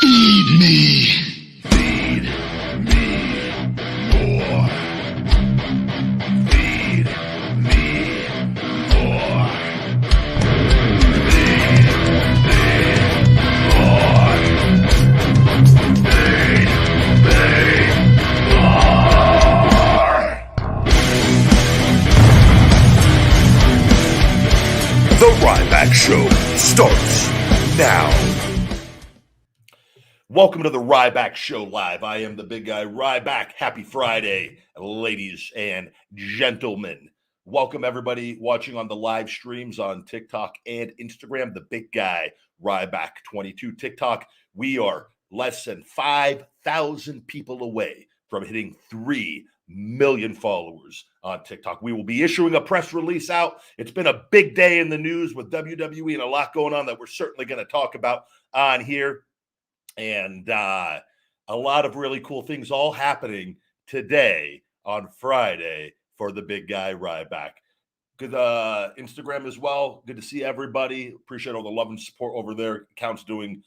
Feed me. Feed me more. Feed me more. Feed me more. Feed me more. The Ryback Show starts now. Welcome to the Ryback Show Live. I am the big guy, Ryback. Happy Friday, ladies and gentlemen. Welcome everybody watching on the live streams on TikTok and Instagram. The big guy, Ryback20 TikTok. We are less than 5,000 people away from hitting 3 million followers on TikTok. We will be issuing a press release out. It's been a big day in the news with WWE and a lot going on that we're certainly going to talk about on here. And a lot of really cool things all happening today on Friday for the big guy Ryback. Good Instagram as well. Good to see everybody. Appreciate all the love and support over there. Account's doing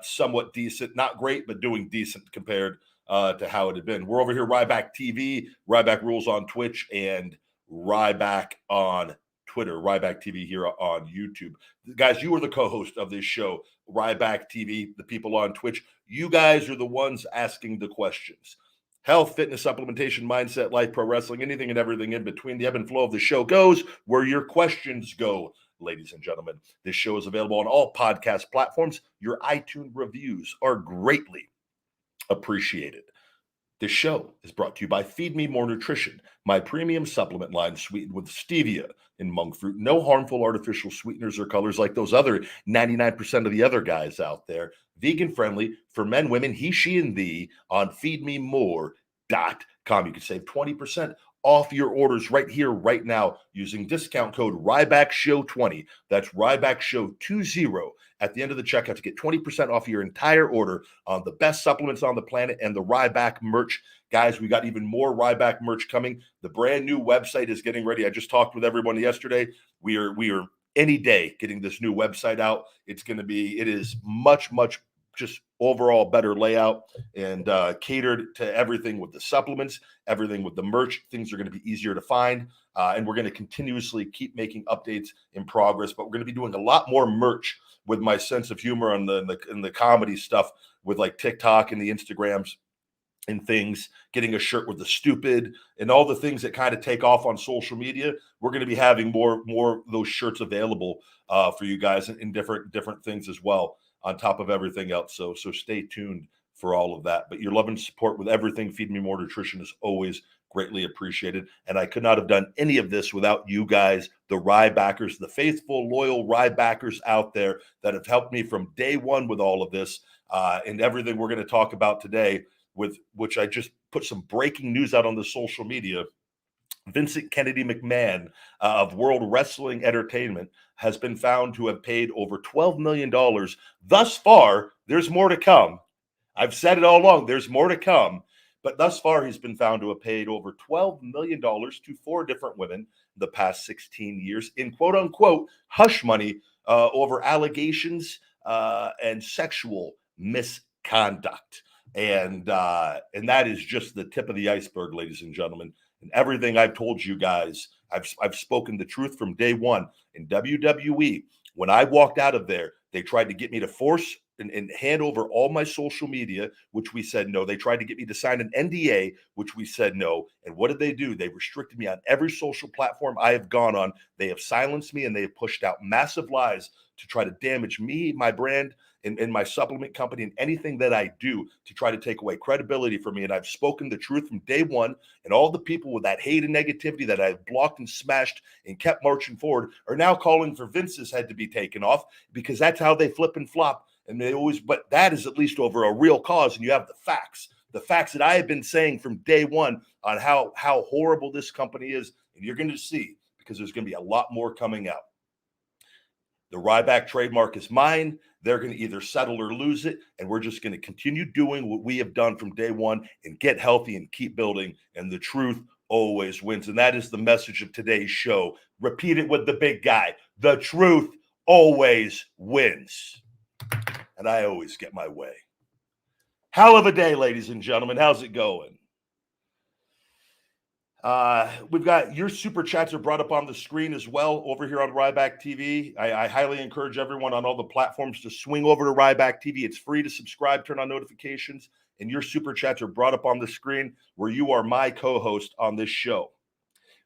somewhat decent. Not great, but doing decent compared to how it had been. We're over here, Ryback TV, Ryback Rules on Twitch, and Ryback on Twitter, Ryback TV here on YouTube. Guys, you are the co-host of this show, Ryback TV, the people on Twitch. You guys are the ones asking the questions. Health, fitness, supplementation, mindset, life, pro wrestling, anything and everything in between. The ebb and flow of the show goes where your questions go, ladies and gentlemen. This show is available on all podcast platforms. Your iTunes reviews are greatly appreciated. This show is brought to you by Feed Me More Nutrition, my premium supplement line sweetened with stevia and monk fruit. No harmful artificial sweeteners or colors like those other 99% of the other guys out there. Vegan friendly for men, women, he, she, and thee on feedmemore.com. You can save 20% off your orders right here, right now, using discount code RYBACKSHOW20. That's RYBACKSHOW20 at the end of the checkout to get 20% off your entire order on the best supplements on the planet and the Ryback merch. Guys, we got even more Ryback merch coming. The brand new website is getting ready. I just talked with everyone yesterday. We are any day getting this new website out. It is much just overall better layout and catered to everything with the supplements, everything with the merch. Things are going to be easier to find, and we're going to continuously keep making updates in progress. But we're going to be doing a lot more merch with my sense of humor and the comedy stuff with like TikTok and the Instagrams and things, getting a shirt with the stupid and all the things that kind of take off on social media. We're going to be having more of those shirts available for you guys in different things as well, on top of everything else. So stay tuned for all of that. But your love and support with everything Feed Me More Nutrition is always greatly appreciated. And I could not have done any of this without you guys, the Rybackers, the faithful, loyal Rybackers out there that have helped me from day one with all of this and everything we're going to talk about today, with which I just put some breaking news out on the social media. Vincent Kennedy McMahon of World Wrestling Entertainment has been found to have paid over $12 million thus far. There's more to come. I've said it all along. There's more to come. But thus far, he's been found to have paid over $12 million to 4 different women the past 16 years in quote-unquote hush money over allegations and sexual misconduct. And that is just the tip of the iceberg, ladies and gentlemen. And everything I've told you guys, I've spoken the truth from day one. In WWE, when I walked out of there, they tried to get me to force and hand over all my social media, which we said no. They tried to get me to sign an NDA, which we said no. And what did they do? They restricted me on every social platform I have gone on. They have silenced me, and they have pushed out massive lies to try to damage me, my brand, and my supplement company, and anything that I do to try to take away credibility from me. And I've spoken the truth from day one, and all the people with that hate and negativity that I've blocked and smashed and kept marching forward are now calling for Vince's head to be taken off, because that's how they flip and flop. And they always, but that is at least over a real cause. And you have the facts that I have been saying from day one on how horrible this company is. And you're going to see, because there's going to be a lot more coming out. The Ryback trademark is mine. They're going to either settle or lose it. And we're just going to continue doing what we have done from day one and get healthy and keep building. And the truth always wins. And that is the message of today's show. Repeat it with the big guy. The truth always wins. And I always get my way. Hell of a day, ladies and gentlemen. How's it going? We've got your super chats are brought up on the screen as well over here on Ryback TV. I highly encourage everyone on all the platforms to swing over to Ryback TV. It's free to subscribe, turn on notifications, and your super chats are brought up on the screen where you are my co-host on this show.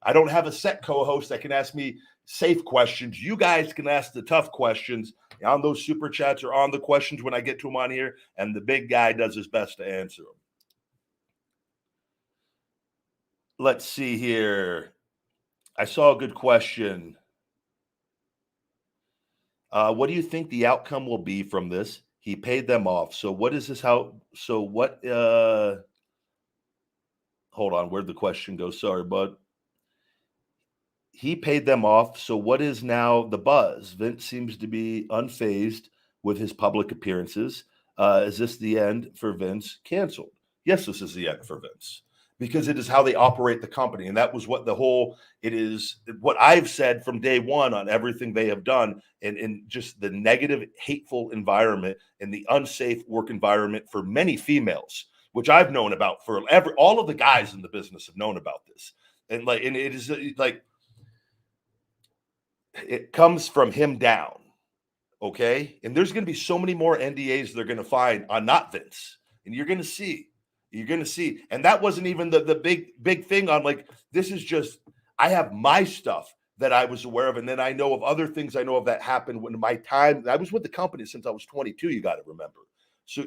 I don't have a set co-host that can ask me safe questions. You guys can ask the tough questions on those super chats or on the questions when I get to them on here, and the big guy does his best to answer them. Let's see here. I saw a good question. What do you think the outcome will be from this? He paid them off. So what is this? Hold on. Where'd the question go? Sorry, bud. He paid them off. So what is now the buzz? Vince seems to be unfazed with his public appearances. Is this the end for Vince? Canceled. Yes, this is the end for Vince. Because it is how they operate the company. And that was what it is what I've said from day one on everything they have done and just the negative, hateful environment and the unsafe work environment for many females, which I've known about forever. All of the guys in the business have known about this. And it is like, it comes from him down. Okay. And there's going to be so many more NDAs they're going to find on not Vince. And you're going to see. You're going to see. And that wasn't even the big thing on this is just, I have my stuff that I was aware of. And then I know of other things I know of that happened when my time, I was with the company since I was 22, you got to remember.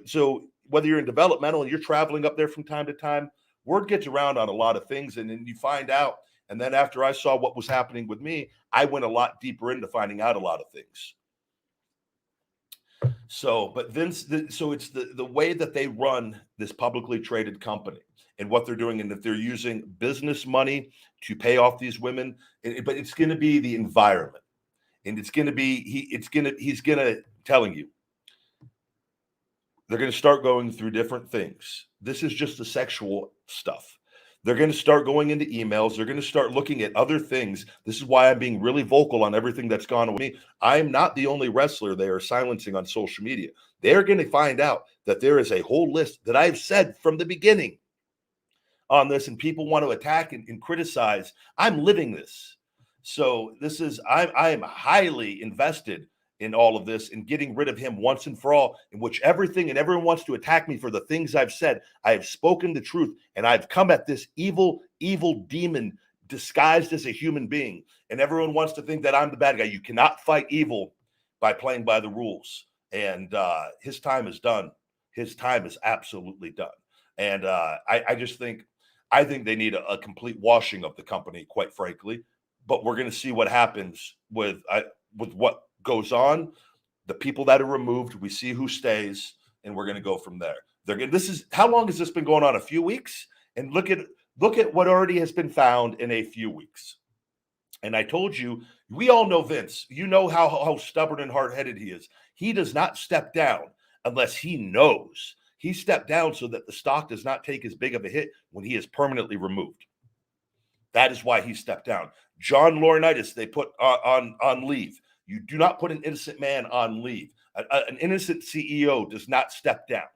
So whether you're in developmental and you're traveling up there from time to time, word gets around on a lot of things. And then you find out. And then after I saw what was happening with me, I went a lot deeper into finding out a lot of things. So, but Vince, so it's the way that they run this publicly traded company and what they're doing, and if they're using business money to pay off these women, but it's going to be the environment, and it's going to be he's going to telling you they're going to start going through different things. This is just the sexual stuff. They're going to start going into emails. They're going to start looking at other things. This is why I'm being really vocal on everything that's gone on with me. I'm not the only wrestler they are silencing on social media. They're going to find out that there is a whole list that I've said from the beginning on this, and people want to attack and criticize. I'm living this. So I am highly invested in all of this and getting rid of him once and for all, in which everything and everyone wants to attack me for the things I've said. I have spoken the truth, and I've come at this evil demon disguised as a human being. And everyone wants to think that I'm the bad guy. You cannot fight evil by playing by the rules. And his time is done. His time is absolutely done. And I think they need a complete washing of the company, quite frankly. But we're going to see what happens with what goes on, the people that are removed. We see who stays, and we're going to go from there. How long has this been going on? A few weeks, and look at what already has been found in a few weeks. And I told you, we all know Vince. You know how stubborn and hard-headed he is. He does not step down unless he knows. He stepped down so that the stock does not take as big of a hit when he is permanently removed. That is why he stepped down. John Laurinaitis, they put on leave. You do not put an innocent man on leave. An innocent CEO does not step down.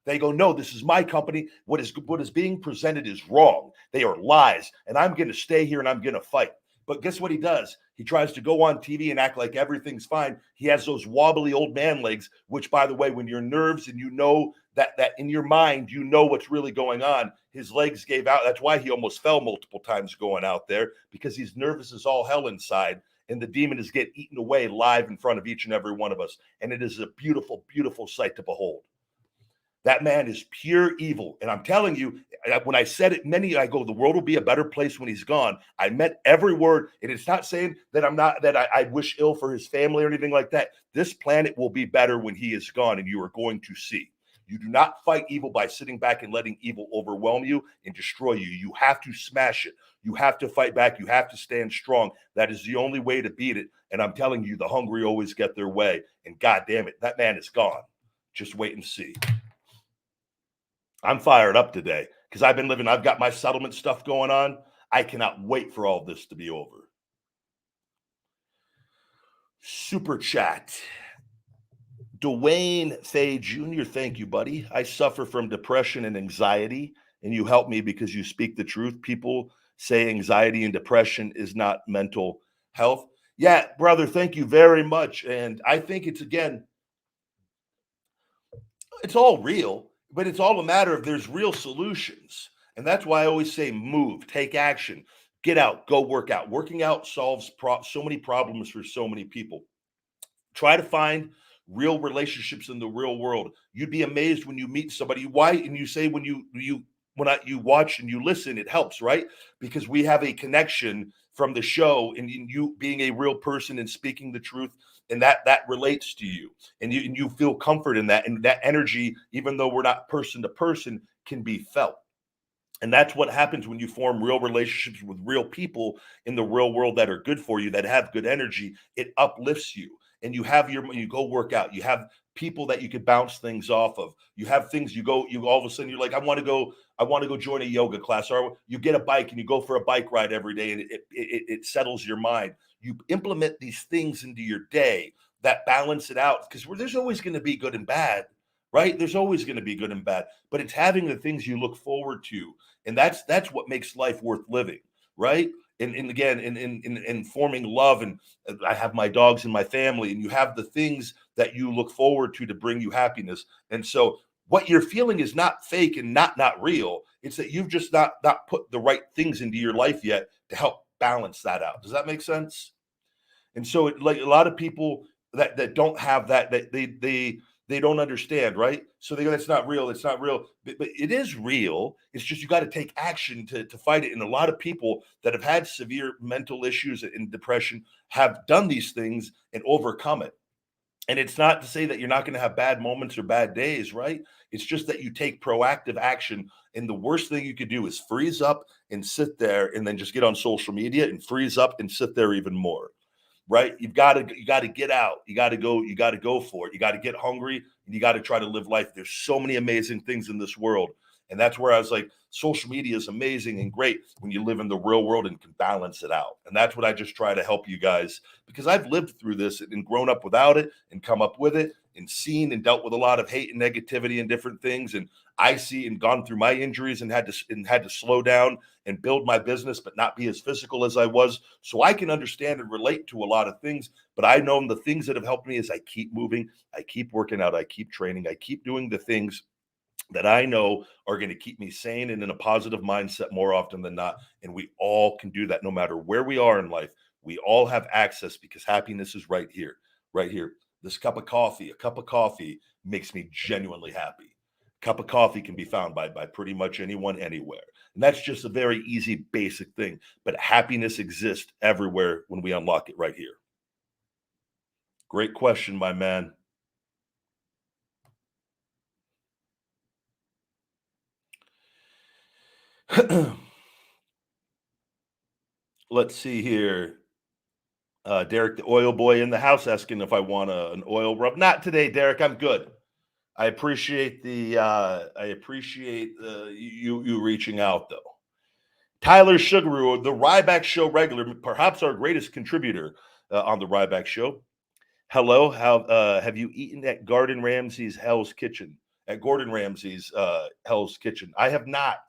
They go, no, this is my company. What is being presented is wrong. They are lies, and I'm going to stay here and I'm going to fight. But guess what he does? He tries to go on TV and act like everything's fine. He has those wobbly old man legs, which, by the way, when your nerves and you know that in your mind, you know what's really going on, his legs gave out. That's why he almost fell multiple times going out there, because he's nervous as all hell inside. And the demon is getting eaten away live in front of each and every one of us. And it is a beautiful, beautiful sight to behold. That man is pure evil. And I'm telling you, when I said it, I go, the world will be a better place when he's gone. I meant every word. And it's not saying that I wish ill for his family or anything like that. This planet will be better when he is gone, and you are going to see. You do not fight evil by sitting back and letting evil overwhelm you and destroy you. You have to smash it. You have to fight back. You have to stand strong. That is the only way to beat it. And I'm telling you, the hungry always get their way. And God damn it, that man is gone. Just wait and see. I'm fired up today because I've got my settlement stuff going on. I cannot wait for all this to be over. Super chat. Dwayne Fay Jr., thank you, buddy. I suffer from depression and anxiety, and you help me because you speak the truth. People say anxiety and depression is not mental health. Yeah, brother, thank you very much. And I think it's, again, it's all real, but it's all a matter of there's real solutions. And that's why I always say move, take action, get out, go work out. Working out solves so many problems for so many people. Try to find real relationships in the real world. You'd be amazed when you meet somebody. Why? And you say you watch and you listen, it helps, right? Because we have a connection from the show, and you being a real person and speaking the truth, and that relates to you, and you feel comfort in that, and that energy, even though we're not person to person, can be felt. And that's what happens when you form real relationships with real people in the real world that are good for you, that have good energy. It uplifts you. And you go work out. You have people that you could bounce things off of. You have things you all of a sudden you're like, I want to go join a yoga class, or you get a bike and you go for a bike ride every day, and it settles your mind. You implement these things into your day that balance it out, because there's always going to be good and bad, right? There's always going to be good and bad, but it's having the things you look forward to, and that's what makes life worth living, right? And again, in forming love, and I have my dogs and my family, and you have the things that you look forward to bring you happiness. And so what you're feeling is not fake and not real. It's that you've just not put the right things into your life yet to help balance that out. Does that make sense? And so, like, a lot of people that don't have that they don't understand, right? So they go, that's not real. It's not real, but it is real. It's just you got to take action to fight it. And a lot of people that have had severe mental issues and depression have done these things and overcome it. And it's not to say that you're not going to have bad moments or bad days, right? It's just that you take proactive action. And the worst thing you could do is freeze up and sit there and then just get on social media and freeze up and sit there even more, right? You got to get out. You got to go for it. You got to get hungry, and you got to try to live life. There's so many amazing things in this world. And that's where I was like, social media is amazing and great when you live in the real world and can balance it out. And that's what I just try to help you guys, because I've lived through this and grown up without it and come up with it and seen and dealt with a lot of hate and negativity and different things. And I see and gone through my injuries and had to slow down and build my business, but not be as physical as I was. So I can understand and relate to a lot of things. But I know the things that have helped me is I keep moving, I keep working out, I keep training, I keep doing the things that I know are going to keep me sane and in a positive mindset more often than not. And we all can do that no matter where we are in life. We all have access, because happiness is right here, right here. This cup of coffee, a cup of coffee makes me genuinely happy. A cup of coffee can be found by pretty much anyone, anywhere. And that's just a very easy, basic thing. But happiness exists everywhere when we unlock it right here. Great question, my man. Let's see here. Derek, the oil boy in the house, asking if I want an oil rub. Not today, Derek. I'm good. I appreciate you reaching out, though. Tyler Sugaroo, the Ryback Show regular, perhaps our greatest contributor on the Ryback Show. Hello, how have you eaten at Gordon Ramsay's Hell's Kitchen? At Gordon Ramsay's Hell's Kitchen, I have not.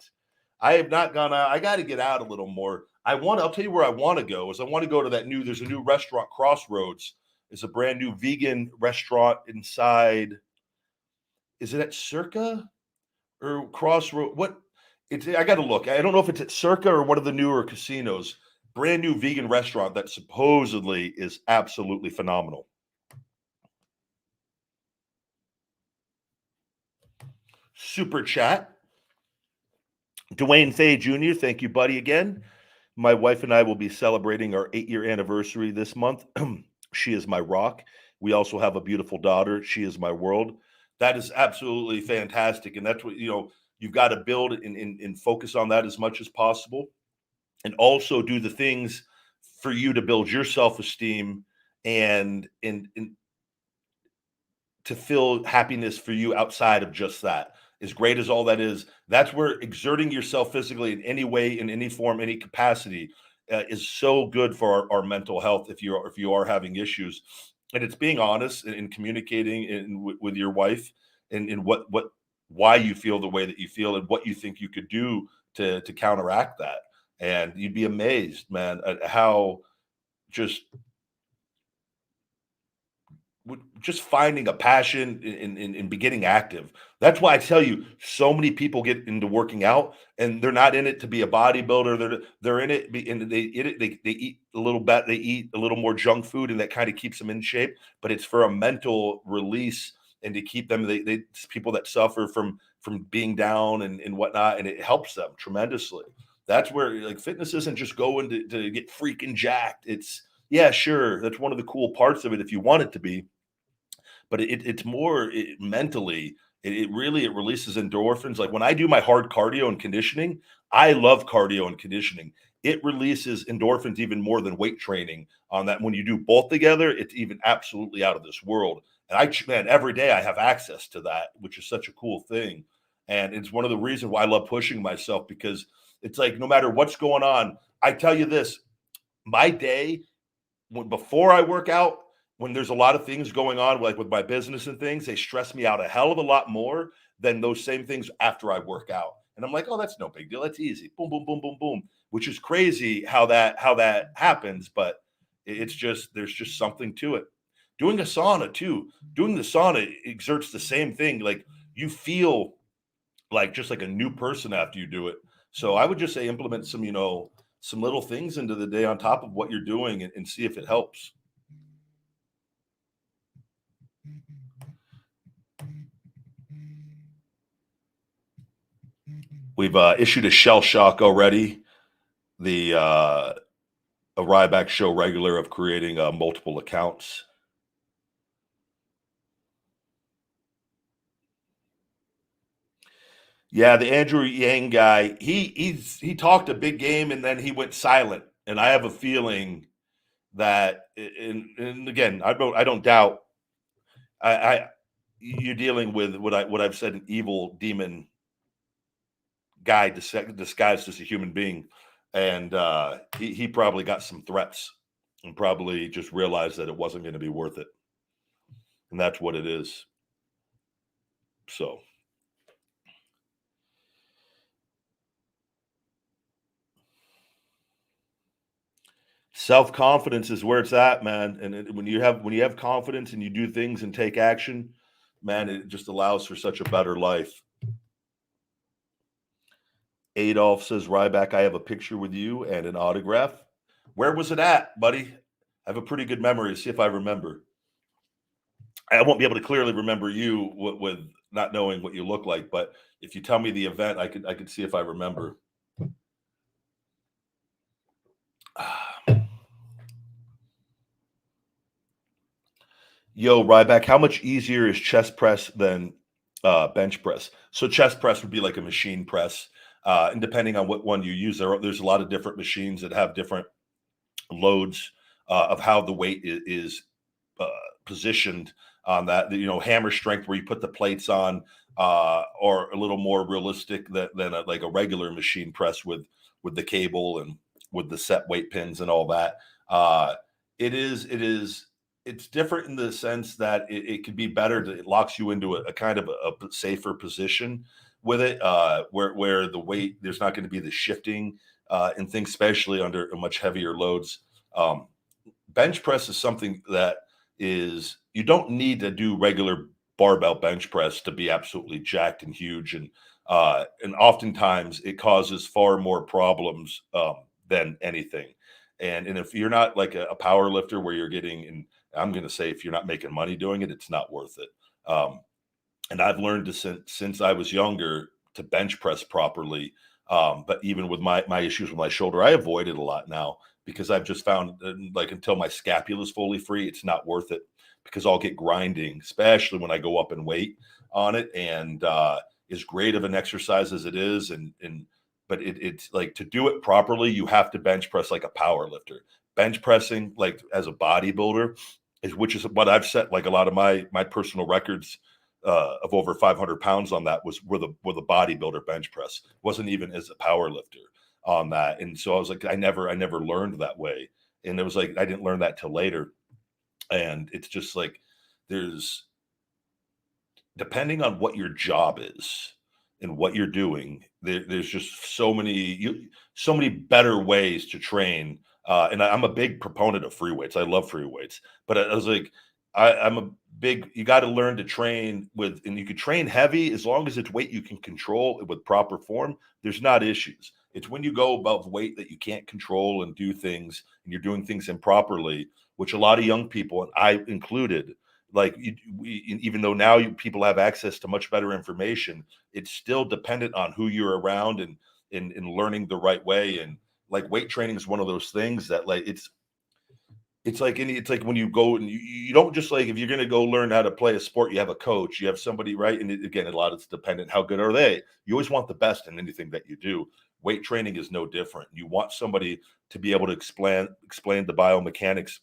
I have not gone out. I got to get out a little more. I'll tell you where I want to go. Is I want to go to there's a new restaurant, Crossroads. It's a brand new vegan restaurant inside. Is it at Circa or Crossroad? What? I got to look. I don't know if it's at Circa or one of the newer casinos. Brand new vegan restaurant that supposedly is absolutely phenomenal. Super chat. Dwayne Fay Jr., thank you, buddy, again. My wife and I will be celebrating our 8-year anniversary this month. She is my rock. We also have a beautiful daughter. She is my world. That is absolutely fantastic. And that's what, you've got to build and focus on that as much as possible. And also do the things for you to build your self-esteem and to feel happiness for you outside of just that. As great as all that is, that's where exerting yourself physically in any way, in any form, any capacity is so good for our mental health if you are having issues. and it's being honest and communicating with your wife and what why you feel the way that you feel and what you think you could do to counteract that. And you'd be amazed, man, at how just just finding a passion in beginning active. That's why I tell you, so many people get into working out and they're not in it to be a bodybuilder. They're in it and they eat a little bit, they eat a little more junk food, and that kind of keeps them in shape. But it's for a mental release and to keep them. It's people that suffer from being down and whatnot, and it helps them tremendously. That's where like fitness isn't just going to get freaking jacked. It's yeah, sure, that's one of the cool parts of it if you want it to be, but it's more mentally. It really it releases endorphins. Like when I do my hard cardio and conditioning, I love cardio and conditioning. It releases endorphins even more than weight training. On that, when you do both together, it's even absolutely out of this world. And man, every day I have access to that, which is such a cool thing. And it's one of the reasons why I love pushing myself, because it's like no matter what's going on, I tell you this, my day before I work out, when there's a lot of things going on, like with my business and things, they stress me out a hell of a lot more than those same things after I work out. And I'm like, oh, that's no big deal. That's easy. Boom, boom, boom, boom, boom. Which is crazy how that happens, but it's just there's just something to it. Doing a sauna too. Doing the sauna exerts the same thing. Like you feel like just like a new person after you do it. So I would just say implement some, some little things into the day on top of what you're doing and see if it helps. We've issued a shell shock already. The a Ryback show regular of creating multiple accounts. Yeah, the Andrew Yang guy. He talked a big game and then he went silent. And I have a feeling that, and again, I don't doubt. I you're dealing with what I've said, an evil demon guy disguised as a human being, and he probably got some threats and probably just realized that it wasn't going to be worth it, and that's what it is. So self confidence is where it's at, man. And when you have confidence and you do things and take action, man, it just allows for such a better life. Adolf says, Ryback, I have a picture with you and an autograph. Where was it at, buddy? I have a pretty good memory. See if I remember. I won't be able to clearly remember you with not knowing what you look like, but if you tell me the event, I could see if I remember. Yo, Ryback, how much easier is chest press than bench press? So chest press would be like a machine press, and depending on what one you use, there's a lot of different machines that have different loads of how the weight is uh, positioned on that. Hammer strength where you put the plates on, or a little more realistic than like a regular machine press with the cable and with the set weight pins and all that. It's different in the sense that it could be better. It locks you into a kind of a safer position with it, where the weight there's not going to be the shifting and things, especially under much heavier loads. Um, Bench press is something that is you don't need to do regular barbell bench press to be absolutely jacked and huge, and oftentimes it causes far more problems than anything. And if you're not like a power lifter where you're getting, and I'm going to say if you're not making money doing it, it's not worth it. And I've learned to since I was younger to bench press properly. But even with my issues with my shoulder, I avoid it a lot now because I've just found like until my scapula is fully free, it's not worth it because I'll get grinding, especially when I go up in weight on it. And as great of an exercise as it is, but it's like to do it properly, you have to bench press like a power lifter. Bench pressing like as a bodybuilder which is what I've set like a lot of my personal records of over 500 pounds on that were the bodybuilder bench press. Wasn't even as a power lifter on that. And so I was like, I never learned that way. And it was like I didn't learn that till later. And it's just like there's depending on what your job is and what you're doing, there's just so many better ways to train. And I'm a big proponent of free weights. I love free weights, but I was like, I'm a big. You got to learn to train with, and you can train heavy as long as it's weight you can control with proper form. There's not issues. It's when you go above weight that you can't control and do things, and you're doing things improperly, which a lot of young people, and I included, like even though now people have access to much better information, it's still dependent on who you're around and in learning the right way. And like weight training is one of those things that like it's like when you go and you don't just like, if you're going to go learn how to play a sport, you have a coach, you have somebody, right? And again, a lot of it's dependent, how good are they? You always want the best in anything that you do. Weight training is no different. You want somebody to be able to explain the biomechanics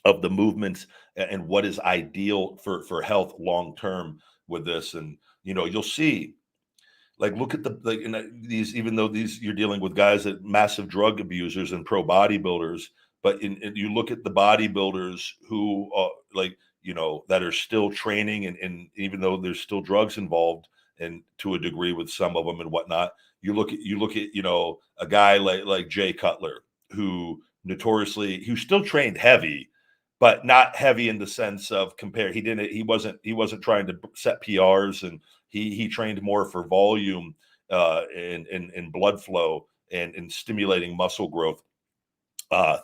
of the movements and what is ideal for health long term with this. And you'll see, like, look at the like in these, even though these you're dealing with guys that massive drug abusers and pro bodybuilders, but you look at the bodybuilders who like that are still training, and even though there's still drugs involved and to a degree with some of them and whatnot, you look at a guy like Jay Cutler, who notoriously, who still trained heavy, but not heavy in the sense of compare. He wasn't trying to set PRs, and he trained more for volume and blood flow and stimulating muscle growth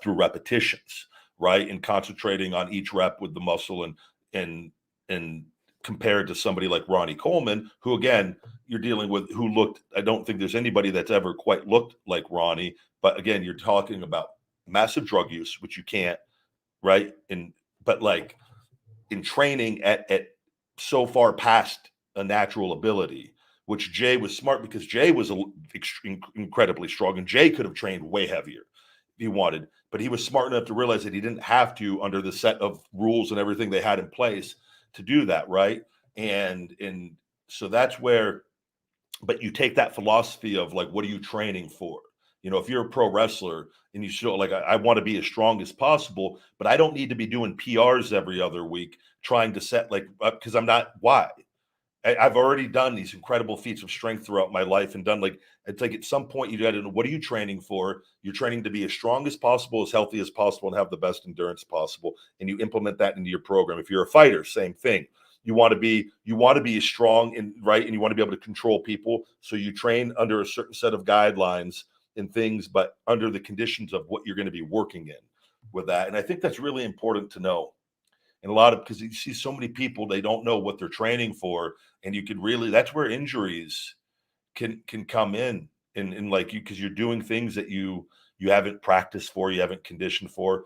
through repetitions, right? And concentrating on each rep with the muscle, and compared to somebody like Ronnie Coleman, who again you're dealing with, who looked. I don't think there's anybody that's ever quite looked like Ronnie, but again, you're talking about massive drug use, which you can't, right? And but like in training at so far past a natural ability, which Jay was smart, because Jay was incredibly strong, and Jay could have trained way heavier if he wanted, but he was smart enough to realize that he didn't have to, under the set of rules and everything they had in place, to do that, right? And so that's where, but you take that philosophy of like, what are you training for? If you're a pro wrestler and you show like, I want to be as strong as possible, but I don't need to be doing PRs every other week trying to set like, because I'm not, why? I've already done these incredible feats of strength throughout my life, and done, like, it's like at some point you got to know, what are you training for? You're training to be as strong as possible, as healthy as possible, and have the best endurance possible. And you implement that into your program. If you're a fighter, same thing. You want to be strong and right, and you want to be able to control people. So you train under a certain set of guidelines and things, but under the conditions of what you're going to be working in with that. And I think that's really important to know. And because you see so many people, they don't know what they're training for, and you could really, that's where injuries can come in, and like you, because you're doing things that you haven't practiced for, you haven't conditioned for.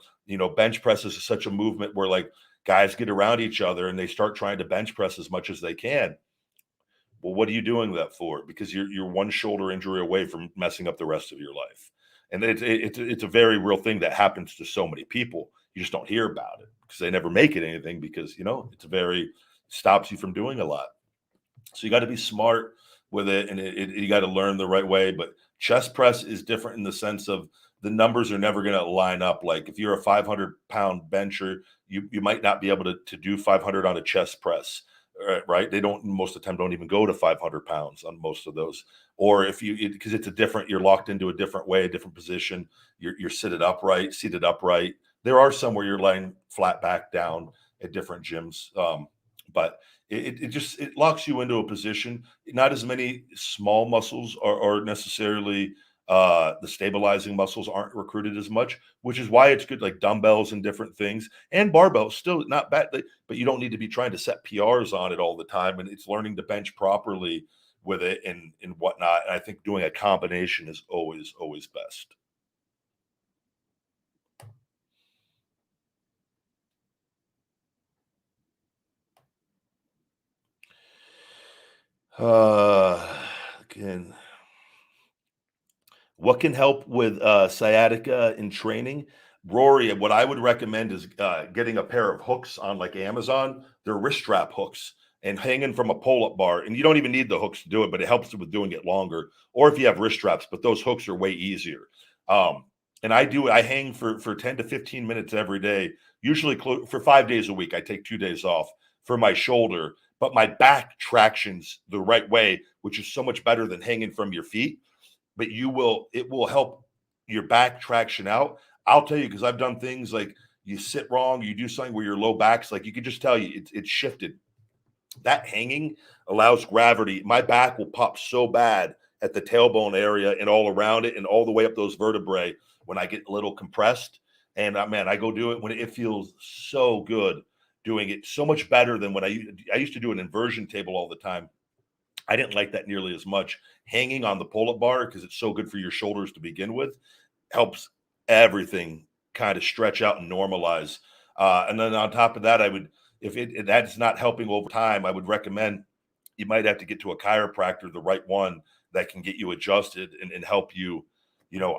Bench presses is such a movement where like guys get around each other and they start trying to bench press as much as they can. Well, what are you doing that for? Because you're one shoulder injury away from messing up the rest of your life. And it's a very real thing that happens to so many people. You just don't hear about it because they never make it anything, because it's stops you from doing a lot. So you got to be smart with it, and you got to learn the right way. But chest press is different in the sense of the numbers are never going to line up. Like if you're a 500-pound bencher, you might not be able to do 500 on a chest press, right? They don't, most of the time, don't even go to 500 pounds on most of those. Or if because you're locked into a different way, a different position. You're seated upright. There are some where you're laying flat back down at different gyms, but it locks you into a position. Not as many small muscles are necessarily the stabilizing muscles aren't recruited as much, which is why it's good, like dumbbells and different things, and barbells still not bad, but you don't need to be trying to set PRs on it all the time. And it's learning to bench properly with it and whatnot. And I think doing a combination is always best. Again, what can help with sciatica in training? Rory, what I would recommend is getting a pair of hooks on like Amazon. They're wrist strap hooks, and hanging from a pull-up bar. And you don't even need the hooks to do it, but it helps with doing it longer. Or if you have wrist straps, but those hooks are way easier. Um, and I hang for 10 to 15 minutes every day, usually for 5 days a week. I take 2 days off for my shoulder, but my back tractions the right way, which is so much better than hanging from your feet. But it will help your back traction out. I'll tell you, because I've done things like you sit wrong, you do something where your low back's like, you can just tell it's shifted. That hanging allows gravity. My back will pop so bad at the tailbone area and all around it and all the way up those vertebrae when I get a little compressed. And man, I go do it when it feels so good doing it, so much better than when I used to do an inversion table all the time. I didn't like that nearly as much. Hanging on the pull-up bar, because it's so good for your shoulders to begin with, helps everything kind of stretch out and normalize. And then on top of that, if that's not helping over time, I would recommend you might have to get to a chiropractor, the right one that can get you adjusted and help you.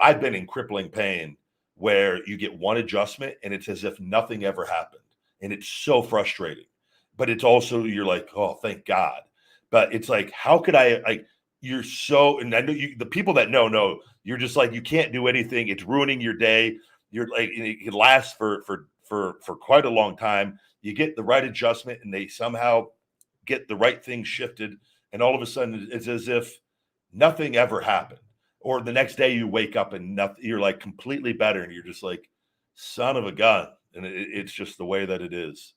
I've been in crippling pain where you get one adjustment and it's as if nothing ever happened. And it's so frustrating. But it's also, you're like, oh, thank God. But it's like, how could I, like, you're so, and I know the people that know, you're just like, you can't do anything. It's ruining your day. You're like, and it lasts for quite a long time. You get the right adjustment and they somehow get the right thing shifted. And all of a sudden it's as if nothing ever happened. Or the next day you wake up and nothing, you're like completely better. And you're just like, son of a gun. And it's just the way that it is.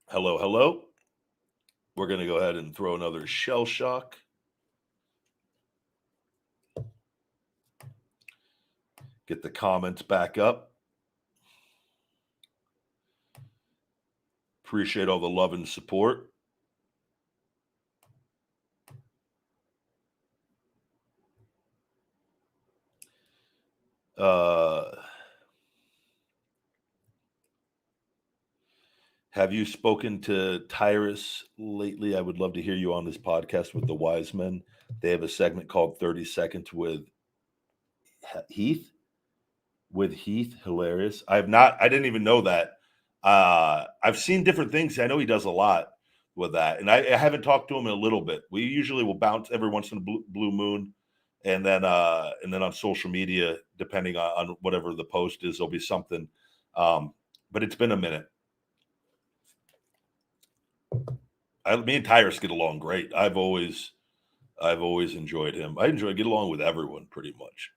Hello. We're going to go ahead and throw another shell shock. Get the comments back up. Appreciate all the love and support. Have you spoken to Tyrus lately? I would love to hear you on this podcast with the Wise Men. They have a segment called 30 Seconds with Heath. Hilarious. I didn't even know that. I've seen different things. I know he does a lot with that. And I haven't talked to him in a little bit. We usually will bounce every once in a blue moon. And then on social media, depending on whatever the post is, there'll be something. But it's been a minute. Me and Tyrus get along great. I've always enjoyed him. Get along with everyone pretty much.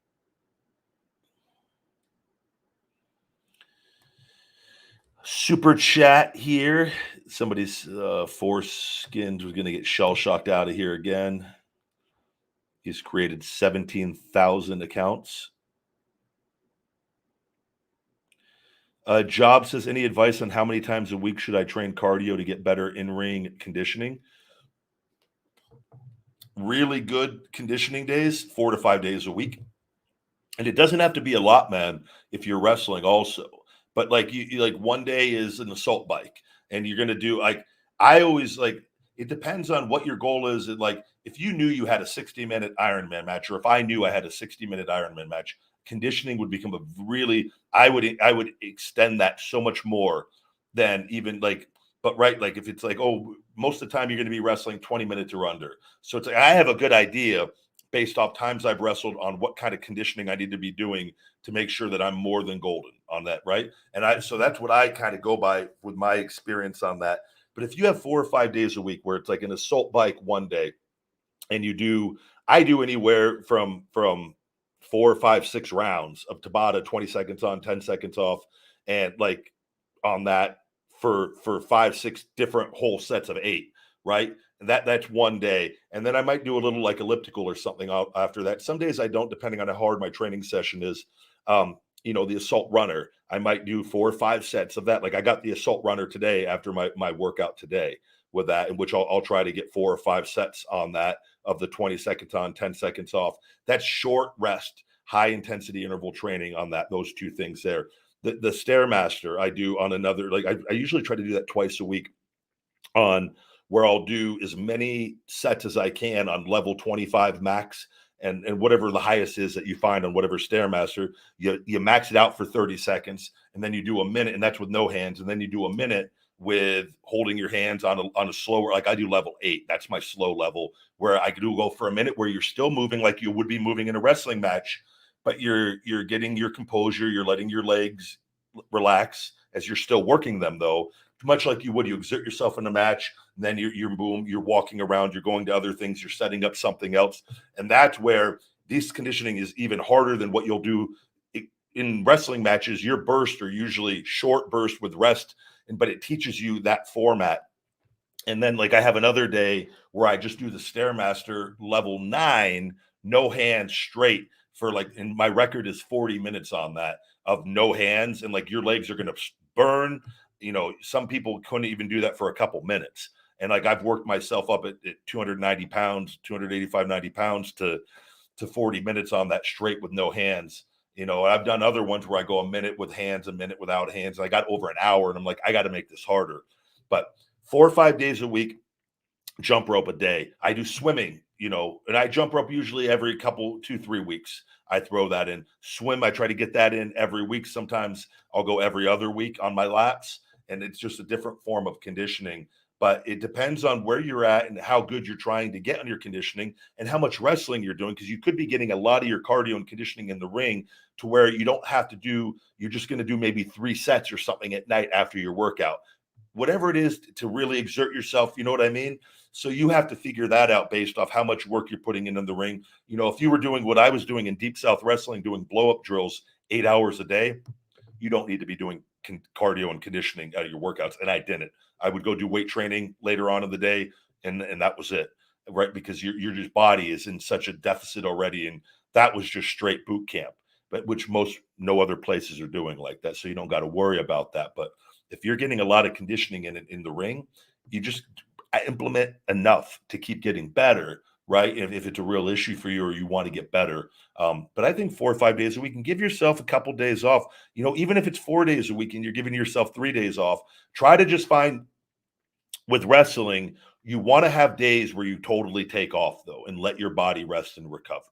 Super chat here. Somebody's Foreskins was going to get shell shocked out of here again. He's created 17,000 accounts. Job says, any advice on how many times a week should I train cardio to get better in-ring conditioning? Really good conditioning days, 4 to 5 days a week. And it doesn't have to be a lot, man, if you're wrestling also. But like you like one day is an assault bike and you're going to do I always it depends on what your goal is. If you knew you had a 60-minute Ironman match, or if I knew I had a 60-minute Ironman match, conditioning would become I would extend that so much more than even but if it's most of the time you're going to be wrestling 20 minutes or under. So it's I have a good idea based off times I've wrestled on what kind of conditioning I need to be doing to make sure that I'm more than golden on that, right? So that's what I kind of go by with my experience on that. But if you have 4 or 5 days a week where it's like an assault bike one day, and I do anywhere from 4, 5, 6 rounds of Tabata, 20 seconds on, 10 seconds off, and on that for 5, 6 different whole sets of 8, right? And that's one day. And then I might do a little elliptical or something after that. Some days I don't, depending on how hard my training session is. The assault runner, I might do 4 or 5 sets of that. I got the assault runner today after my workout today with that, in which I'll try to get 4 or 5 sets on that of the 20 seconds on, 10 seconds off. That's short rest, high intensity interval training on those 2 things there. The Stairmaster I do on another, I usually try to do that twice a week on where I'll do as many sets as I can on level 25 max and whatever the highest is that you find on whatever Stairmaster, you max it out for 30 seconds and then you do a minute, and that's with no hands. And then you do a minute with holding your hands on a slower, like I do level 8. That's my slow level, where I do go for a minute where you're still moving like you would be moving in a wrestling match, but you're getting your composure, you're letting your legs relax as you're still working them, though, much like you would. You exert yourself in a match, and then you're boom, you're walking around, you're going to other things, you're setting up something else. And that's where this conditioning is even harder than what you'll do in wrestling matches. Your bursts are usually short burst with rest, but it teaches you that format. And then, like, I have another day where I just do the Stairmaster level 9, no hands straight for like, and my record is 40 minutes on that of no hands. And like, your legs are going to burn. Some people couldn't even do that for a couple minutes. And like, I've worked myself up at 290 pounds, 285, 90 pounds to 40 minutes on that straight with no hands. I've done other ones where I go a minute with hands, a minute without hands. And I got over an hour, and I'm like, I got to make this harder. But 4 or 5 days a week, jump rope a day. I do swimming, and I jump rope usually every 2-3 weeks. I throw that in. Swim, I try to get that in every week. Sometimes I'll go every other week on my laps, and it's just a different form of conditioning. But it depends on where you're at and how good you're trying to get on your conditioning and how much wrestling you're doing, because you could be getting a lot of your cardio and conditioning in the ring to where you don't have to you're just going to do maybe 3 sets or something at night after your workout. Whatever it is to really exert yourself, you know what I mean? So you have to figure that out based off how much work you're putting in the ring. If you were doing what I was doing in Deep South Wrestling, doing blow-up drills 8 hours a day, you don't need to be doing cardio and conditioning out of your workouts. And I didn't. I would go do weight training later on in the day, and that was it, right? Because your just body is in such a deficit already, and that was just straight boot camp, but which no other places are doing like that. So you don't got to worry about that. But if you're getting a lot of conditioning in the ring, you just implement enough to keep getting better, right? If it's a real issue for you or you want to get better. But I think 4 or 5 days a week, and give yourself a couple days off. Even if it's 4 days a week and you're giving yourself 3 days off, try to just find, with wrestling, you want to have days where you totally take off, though, and let your body rest and recover,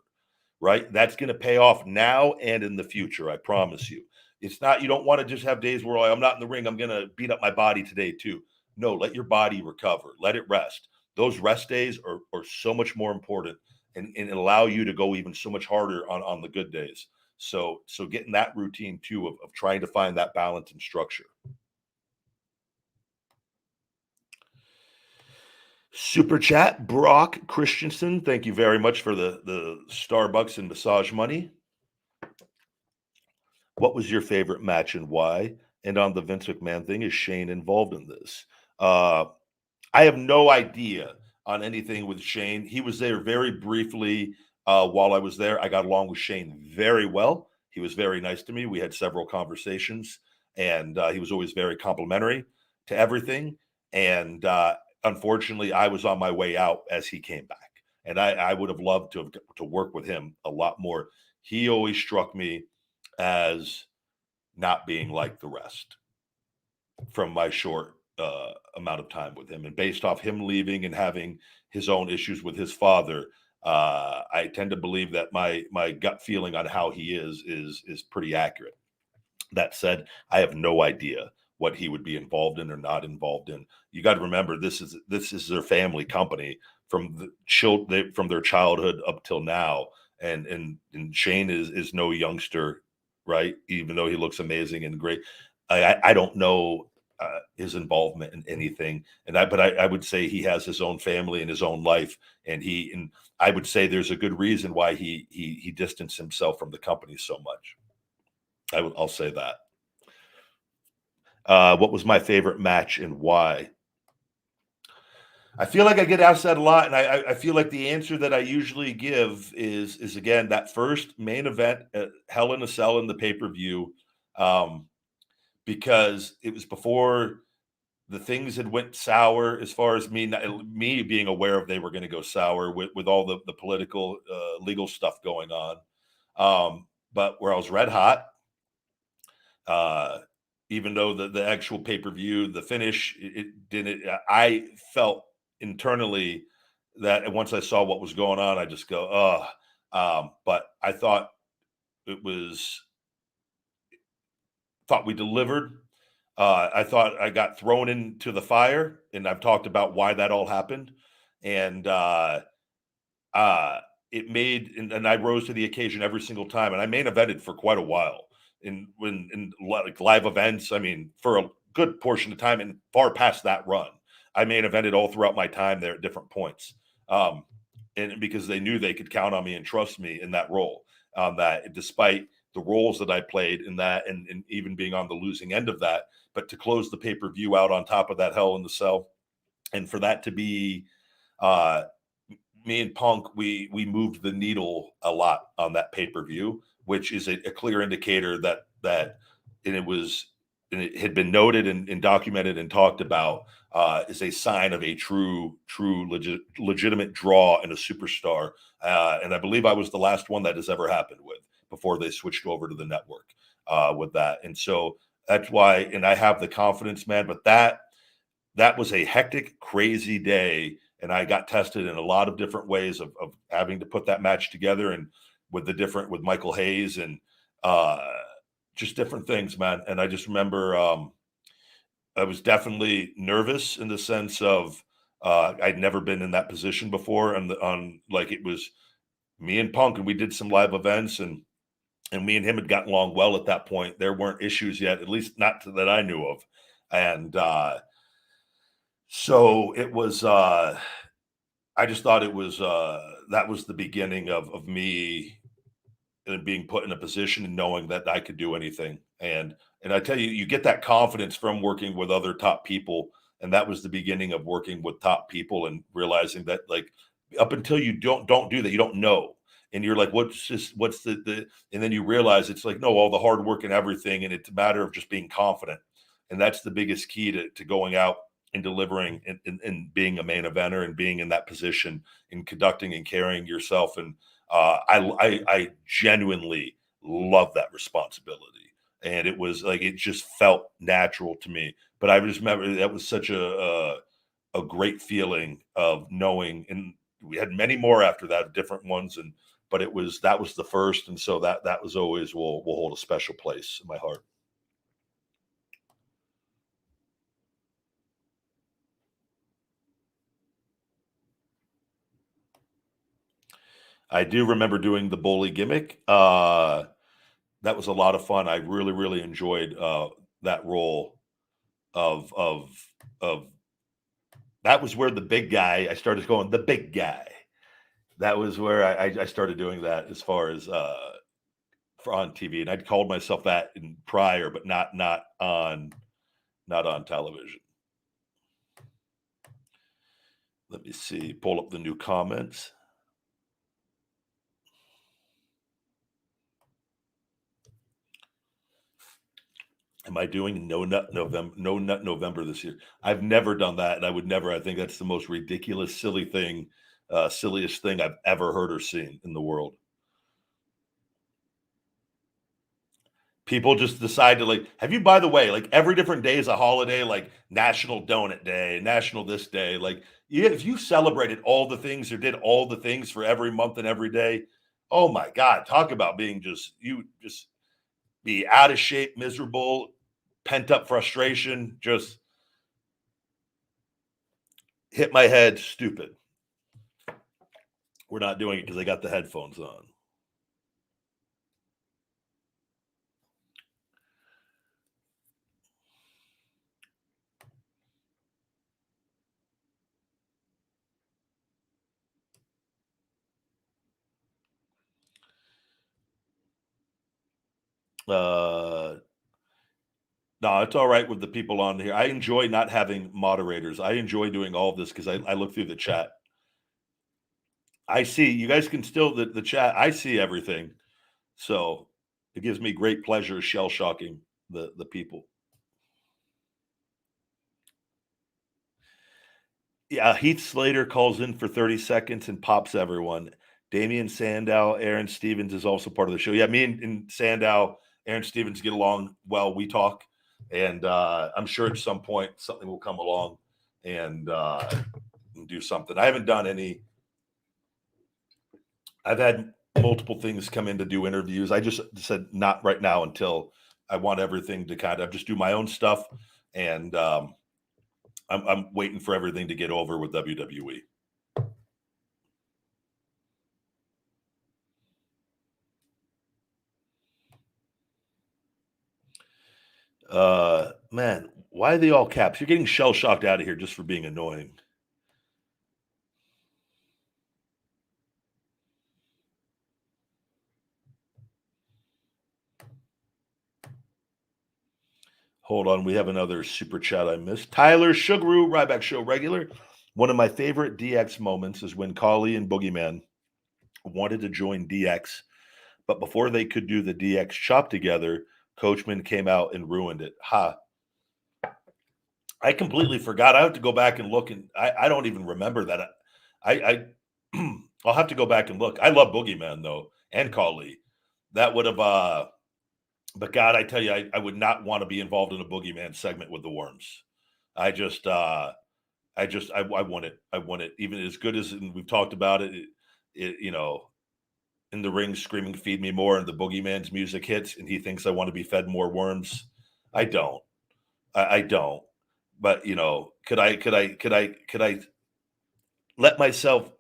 right? That's going to pay off now and in the future. I promise you. It's not, you don't want to just have days where I'm not in the ring, I'm going to beat up my body today too. No, let your body recover. Let it rest. Those rest days are so much more important, and allow you to go even so much harder on the good days. So getting that routine too of trying to find that balance and structure. Super chat, Brock Christensen. Thank you very much for the Starbucks and massage money. What was your favorite match and why? And on the Vince McMahon thing, is Shane involved in this? I have no idea on anything with Shane. He was there very briefly while I was there. I got along with Shane very well. He was very nice to me. We had several conversations, and he was always very complimentary to everything. And unfortunately, I was on my way out as he came back, and I would have loved to work with him a lot more. He always struck me as not being like the rest from my short amount of time with him. And based off him leaving and having his own issues with his father, I tend to believe that my gut feeling on how he is pretty accurate. That said, I have no idea what he would be involved in or not involved in. You got to remember, this is their family company from from their childhood up till now. And Shane is no youngster, right? Even though he looks amazing and great. I don't know his involvement in anything, but I would say he has his own family and his own life, and I would say there's a good reason why he distanced himself from the company so much. I'll say that. What was my favorite match and why? I feel like I get asked that a lot, and I feel like the answer that I usually give is again that first main event at Hell in a Cell in the pay-per-view, because it was before the things had went sour as far as me being aware of they were going to go sour with all the political legal stuff going on. But where I was red hot, even though the actual pay-per-view, the finish, it didn't. I felt internally that once I saw what was going on, I just go, but I thought we delivered. I thought I got thrown into the fire, and I've talked about why that all happened. And uh, it made, and I rose to the occasion every single time. And I main evented for quite a while in like live events. I mean, for a good portion of time and far past that run, I main evented all throughout my time there at different points. Um, and because they knew they could count on me and trust me in that role. That despite the roles that I played in that, and even being on the losing end of that, but to close the pay-per-view out on top of that Hell in the Cell, and for that to be uh, me and Punk, we moved the needle a lot on that pay-per-view, which is a clear indicator that and it was, and it had been noted and documented and talked about, is a sign of a legitimate draw and a superstar. And I believe I was the last one that has ever happened with, before they switched over to the network with that. And so that's why, and I have the confidence, man. But that was a hectic, crazy day, and I got tested in a lot of different ways of having to put that match together, and with Michael Hayes, and uh, just different things, man. And I just remember I was definitely nervous in the sense of I'd never been in that position before, and on like it was me and Punk, and we did some live events, and me and him had gotten along well at that point. There weren't issues yet, at least not that I knew of, and so it was. I just thought it was that was the beginning of me being put in a position and knowing that I could do anything. And I tell you, you get that confidence from working with other top people, and that was the beginning of working with top people and realizing that, like, up until you don't do that, you don't know. And you're like, what's the and then you realize it's like, no, all the hard work and everything, and it's a matter of just being confident. And that's the biggest key to going out and delivering, and being a main eventer, and being in that position, and conducting and carrying yourself. And I genuinely love that responsibility, and it was like it just felt natural to me. But I just remember that was such a great feeling of knowing, and we had many more after that, different ones, and but that was the first, and so that was always will hold a special place in my heart. I do remember doing the bully gimmick. That was a lot of fun. I really, really enjoyed that role of that was where the big guy, I started going, the big guy. That was where I started doing that as far as for on TV. And I'd called myself that in prior, but not on television. Let me see, pull up the new comments. Am I doing No Nut November? No Nut November this year. I've never done that, and I would never. I think that's the most ridiculous, silly thing, silliest thing I've ever heard or seen in the world. People just decide to, like, have you, by the way, like every different day is a holiday, like National Donut Day, National this day. Like, if you celebrated all the things or did all the things for every month and every day, oh my God, talk about being you just be out of shape, miserable, pent up frustration, just hit my head, stupid. We're not doing it because I got the headphones on. Uh, no, it's all right with the people on here. I enjoy not having moderators. I enjoy doing all of this because I look through the chat. I see you guys can still the chat. I see everything, so it gives me great pleasure shell shocking the people. Yeah, Heath Slater calls in for 30 seconds and pops everyone. Damian Sandow, Aaron Stevens is also part of the show. Yeah, me and Sandow, Aaron Stevens get along well. We talk, and I'm sure at some point something will come along and do something. I haven't done any. I've had multiple things come in to do interviews. I just said not right now until I want everything to kind of just do my own stuff, and I'm waiting for everything to get over with WWE. Man, why are they all caps? You're getting shell shocked out of here just for being annoying. Hold on, we have another super chat I missed. Tyler Sugaru, Ryback Show regular. One of my favorite DX moments is when Kali and Boogeyman wanted to join DX, but before they could do the DX chop together, Coachman came out and ruined it. Ha. I completely forgot. I have to go back and look, and I don't even remember that. I I'll have to go back and look. I love Boogeyman though, and Kali. That would have but God, I tell you, I would not want to be involved in a Boogeyman segment with the Worms. I want it. I want it. Even as good as, and we've talked about it, you know, in the ring screaming, feed me more, and the Boogeyman's music hits, and he thinks I want to be fed more worms. I don't. I don't. But you know, could I let myself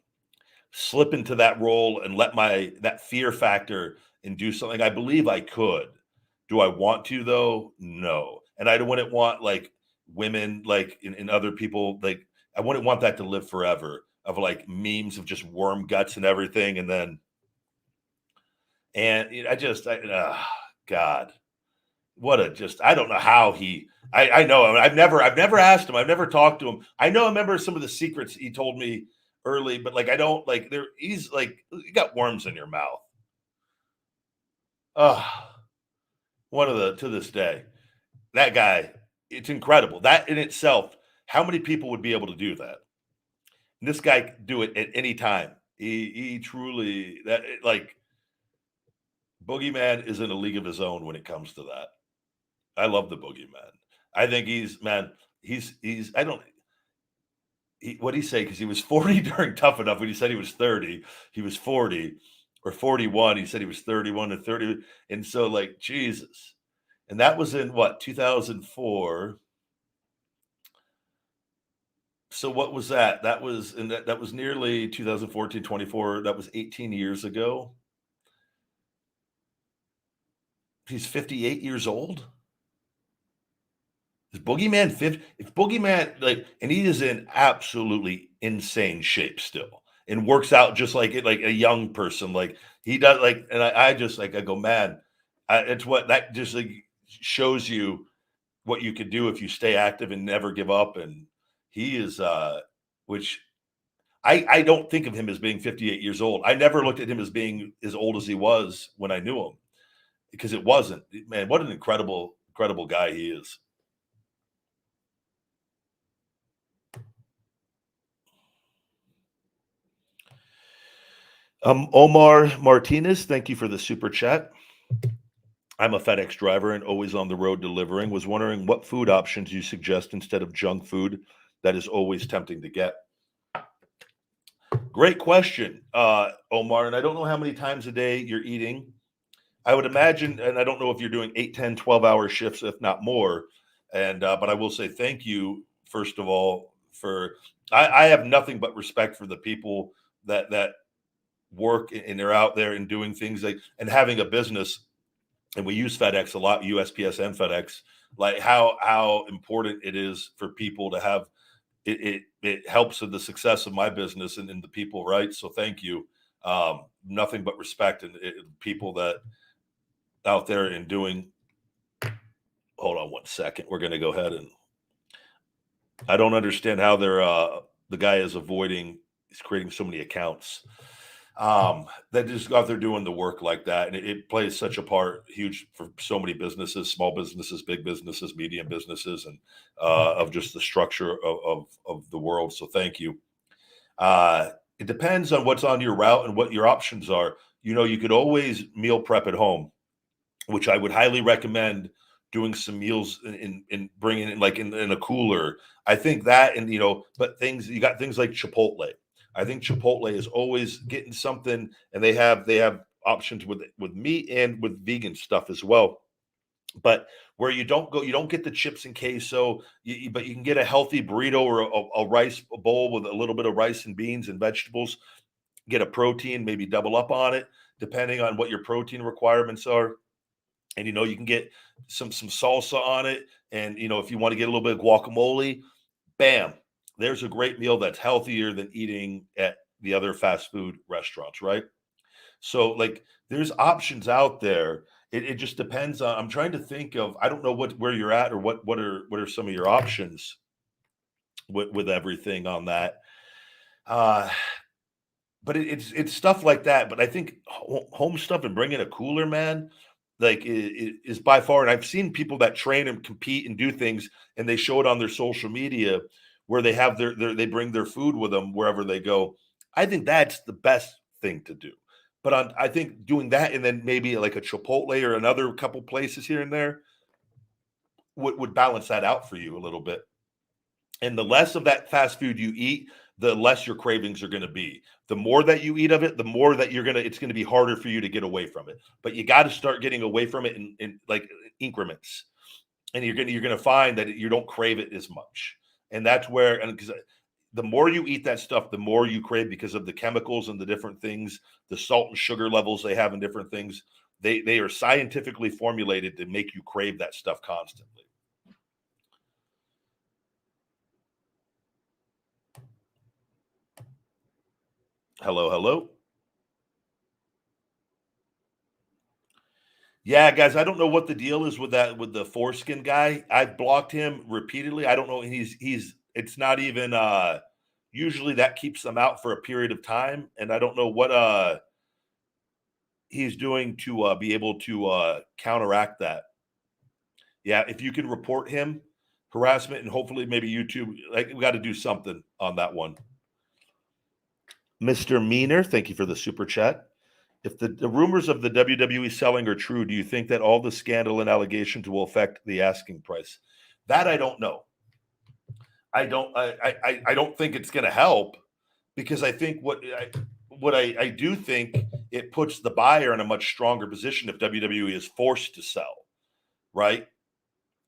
slip into that role and let that fear factor and do something? I believe I could. Do I want to though? No. And I wouldn't want like women like in other people, like I wouldn't want that to live forever, of like memes of just worm guts and everything. And then God, what a just, I don't know how I know him. I've never asked him. I've never talked to him. I know I remember some of the secrets he told me early, but like I don't like he's like, you got worms in your mouth. One of the, to this day, that guy, it's incredible. That in itself, how many people would be able to do that? And this guy can do it at any time. He truly, that like Boogeyman is in a league of his own when it comes to that. I love the Boogeyman. I think I don't, what'd he say? Because he was 40 during Tough Enough. When he said he was 30, he was 40 or 41. He said he was 31 and 30. And so, like, Jesus. And that was in what, 2004. So what was that? That was that was nearly 2014, 24. That was 18 years ago. He's 58 years old. Is Boogeyman 50? If Boogeyman, like, and he is in absolutely insane shape still and works out just like it, like a young person, like he does, like, and I just like, I go, man, it's what that just like shows you what you could do if you stay active and never give up. And he is, which I don't think of him as being 58 years old. I never looked at him as being as old as he was when I knew him, because it wasn't. Man, what an incredible guy he is. Omar Martinez, thank you for the super chat. I'm a FedEx driver and always on the road delivering. Was wondering what food options you suggest instead of junk food that is always tempting to get. Great question, Omar. And I don't know how many times a day you're eating. I would imagine, and I don't know if you're doing 8, 10, 12-hour shifts, if not more. And but I will say thank you, first of all, for I have nothing but respect for the people that work and they're out there and doing things like and having a business. And we use FedEx a lot, USPS and FedEx, like how important it is for people to have it helps with the success of my business and the people, right? So thank you. Nothing but respect, and people that out there and doing. Hold on one second. We're going to go ahead, and I don't understand how they're the guy is avoiding. He's creating so many accounts that just out there doing the work like that, and it plays such a part, huge for so many businesses, small businesses, big businesses, medium businesses, and of just the structure of the world. So thank you. It depends on what's on your route and what your options are. You know, you could always meal prep at home, which I would highly recommend doing some meals in bringing in like in a cooler. I think that, and you know, but you got things like Chipotle. I think Chipotle is always getting something, and they have options with meat and with vegan stuff as well. But where you don't get the chips and queso, but you can get a healthy burrito or a rice bowl with a little bit of rice and beans and vegetables. Get a protein, maybe double up on it, depending on what your protein requirements are. And you can get some salsa on it. And if you want to get a little bit of guacamole, bam, there's a great meal that's healthier than eating at the other fast food restaurants, right? So like there's options out there. It just depends on. I'm trying to think of. I don't know where you're at or what are some of your options with everything on that. Uh, but it's stuff like that. But I think home stuff and bringing a cooler, man, like is by far. And I've seen people that train and compete and do things, and they show it on their social media where they have they bring their food with them wherever they go. I think that's the best thing to do. But I think doing that and then maybe like a Chipotle or another couple places here and there would balance that out for you a little bit. And the less of that fast food you eat, the less your cravings are going to be. The more that you eat of it, the more that it's going to be harder for you to get away from it. But you got to start getting away from it in like increments. And you're going to find that you don't crave it as much. And that's where, and because the more you eat that stuff, the more you crave because of the chemicals and the different things, the salt and sugar levels they have in different things. They are scientifically formulated to make you crave that stuff constantly. Hello, hello. Yeah, guys, I don't know what the deal is with the foreskin guy. I've blocked him repeatedly. I don't know. He's it's not even usually that keeps them out for a period of time. And I don't know what he's doing to be able to counteract that. Yeah, if you can report him, harassment, and hopefully maybe YouTube, like we got to do something on that one. Mr. Meaner, thank you for the super chat. If the rumors of the WWE selling are true, do you think that all the scandal and allegations will affect the asking price? That I don't know. I don't think it's going to help because I think what I do think it puts the buyer in a much stronger position if WWE is forced to sell, right?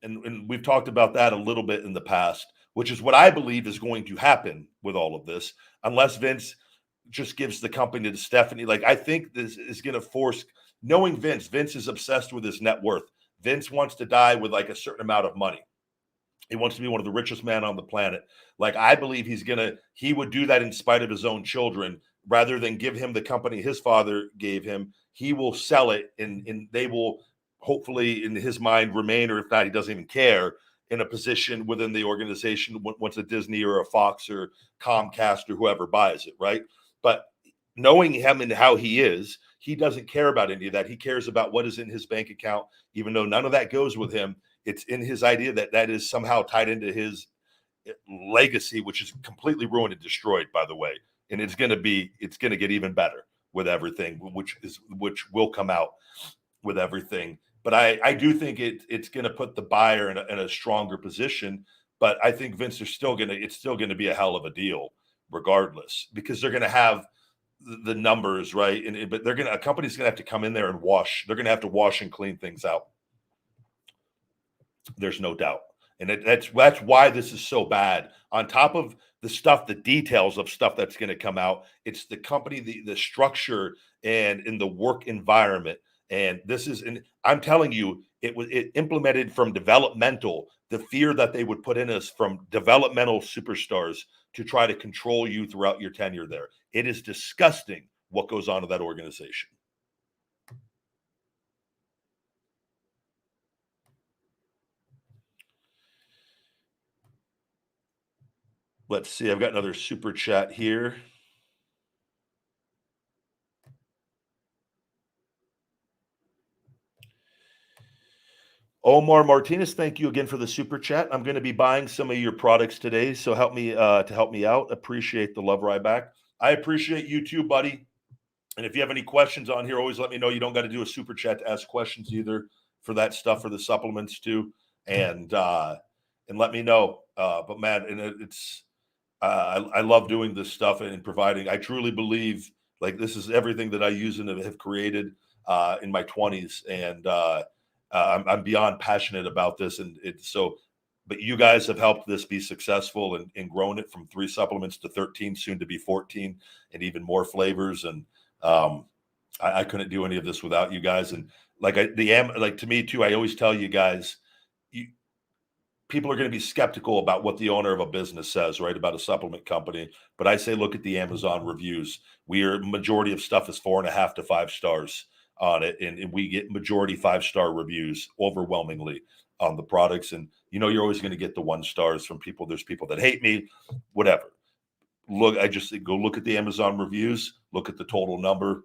And we've talked about that a little bit in the past, which is what I believe is going to happen with all of this, unless Vince just gives the company to Stephanie. Like I think this is going to force. Knowing Vince is obsessed with his net worth. Vince wants to die with like a certain amount of money. He wants to be one of the richest men on the planet. Like I believe he would do that in spite of his own children rather than give him the company his father gave him. He will sell it and they will hopefully in his mind remain, or if not, he doesn't even care, in a position within the organization once a Disney or a Fox or Comcast or whoever buys it, right? But knowing him and how he doesn't care about any of that. He cares about what is in his bank account, even though none of that goes with him. It's in his idea that is somehow tied into his legacy, which is completely ruined and destroyed, by the way. And it's going to get even better with everything, which will come out with everything. But I do think it's going to put the buyer in a stronger position. But I think Vince it's still going to be a hell of a deal regardless, because they're going to have the numbers, right? But a company's going to have to come in there and wash. They're going to have to wash and clean things out. There's no doubt. And that's why this is so bad. On top of the stuff, the details of stuff that's going to come out, it's the company, the structure, and in the work environment. And and I'm telling you, it implemented from developmental, the fear that they would put in us from developmental superstars to try to control you throughout your tenure there. It is disgusting what goes on in that organization. Let's see. I've got another super chat here. Omar Martinez, thank you again for the super chat. I'm going to be buying some of your products today, so help me out. Appreciate the love, Ryback. I appreciate you too, buddy. And if you have any questions on here, always let me know. You don't got to do a super chat to ask questions either for that stuff, for the supplements too, and let me know. But man, and I love doing this stuff and providing. I truly believe like this is everything that I use and have created in my 20s, and I'm beyond passionate about this, and but you guys have helped this be successful and grown it from 3 supplements to 13, soon to be 14, and even more flavors. And I couldn't do any of this without you guys. And like to me too, I always tell you guys, people are going to be skeptical about what the owner of a business says, right, about a supplement company. But I say, look at the Amazon reviews. Majority of stuff is 4.5 to 5 stars on it, and we get majority 5-star reviews overwhelmingly on the products. And you're always going to get the 1 stars from people. There's people that hate me, whatever. I just go look at the Amazon reviews, look at the total number,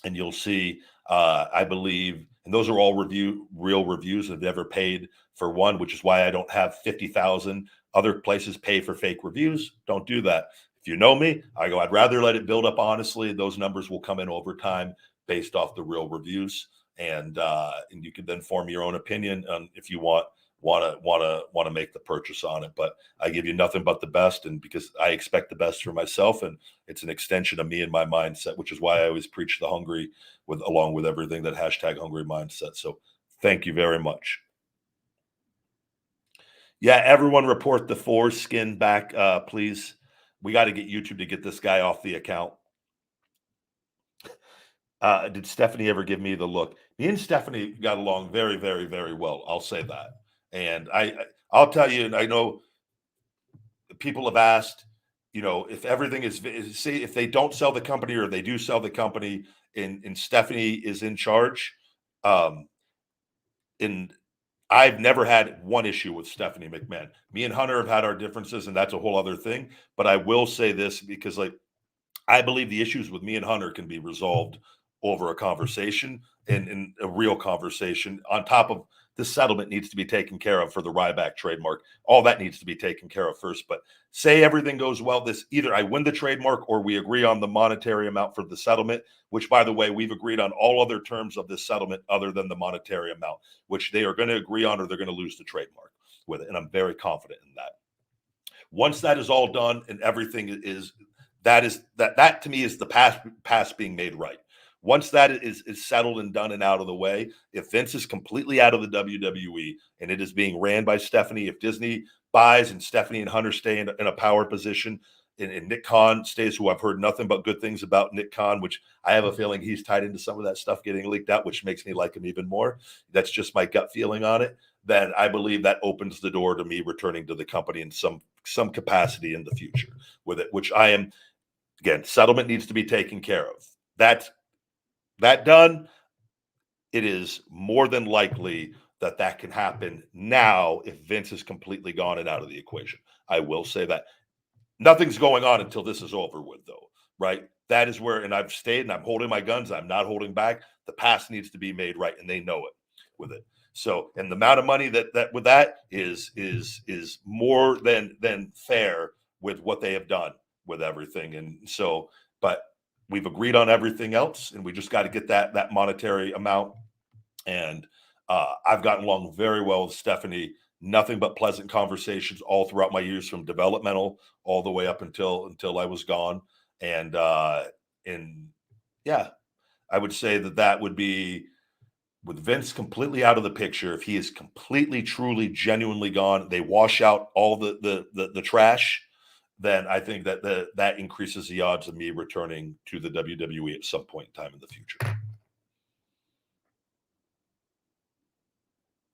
and you'll see, I believe, and those are all real reviews. I've never paid for one, which is why I don't have 50,000 other places pay for fake reviews. Don't do that. If you know me, I'd rather let it build up honestly. Those numbers will come in over time based off the real reviews, and you can then form your own opinion on if you want to make the purchase on it. But I give you nothing but the best, and because I expect the best for myself, and it's an extension of me and my mindset, which is why I always preach the hungry along with everything, that #hungry mindset. So thank you very much. Yeah, everyone report the foreskin back, please. We got to get YouTube to get this guy off the account. Did Stephanie ever give me the look? Me and Stephanie got along very, very, very well. I'll say that. And I'll tell you, and I know people have asked, if everything say if they don't sell the company or they do sell the company, and Stephanie is in charge, and I've never had one issue with Stephanie McMahon. Me and Hunter have had our differences, and that's a whole other thing. But I will say this, because I believe the issues with me and Hunter can be resolved over a conversation, and a real conversation. On top of the settlement needs to be taken care of for the Ryback trademark. All that needs to be taken care of first. But say everything goes well, either I win the trademark or we agree on the monetary amount for the settlement, which, by the way, we've agreed on all other terms of this settlement other than the monetary amount, which they are going to agree on, or they're going to lose the trademark with it. And I'm very confident in that. Once that is all done and everything that to me is the past being made right. Once that is settled and done and out of the way, if Vince is completely out of the WWE and it is being ran by Stephanie, if Disney buys and Stephanie and Hunter stay in a power position, and Nick Khan stays, who I've heard nothing but good things about Nick Khan, which I have a feeling he's tied into some of that stuff getting leaked out, which makes me like him even more. That's just my gut feeling on it. Then I believe that opens the door to me returning to the company in some capacity in the future with it, which I am. Again, settlement needs to be taken care of. That done, it is more than likely that can happen now if Vince is completely gone and out of the equation. I will say that. Nothing's going on until this is over with, though, right? That is where, and I've stayed and I'm holding my guns. I'm not holding back. The past needs to be made right, and they know it with it. So, and the amount of money that with that is more than fair with what they have done with everything. And so, but we've agreed on everything else, and we just got to get that monetary amount. And I've gotten along very well with Stephanie. Nothing but pleasant conversations all throughout my years, from developmental all the way up until I was gone. And yeah, I would say that would be, with Vince completely out of the picture. If he is completely, truly, genuinely gone, they wash out all the trash, then I think that increases the odds of me returning to the WWE at some point in time in the future.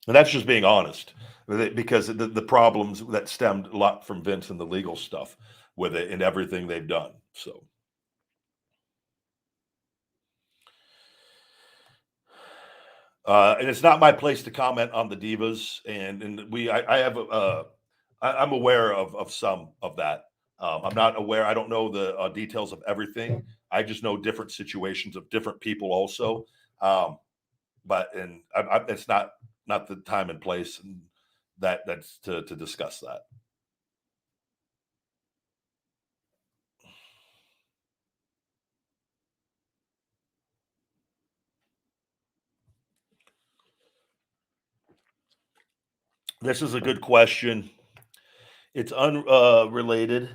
And that's just being honest with it, because the problems that stemmed a lot from Vince and the legal stuff with it and everything they've done. So, and it's not my place to comment on the divas, and I'm aware of some of that. I'm not aware. I don't know the details of everything. I just know different situations of different people also. But it's not the time and place, and that's to discuss that. This is a good question. It's unrelated,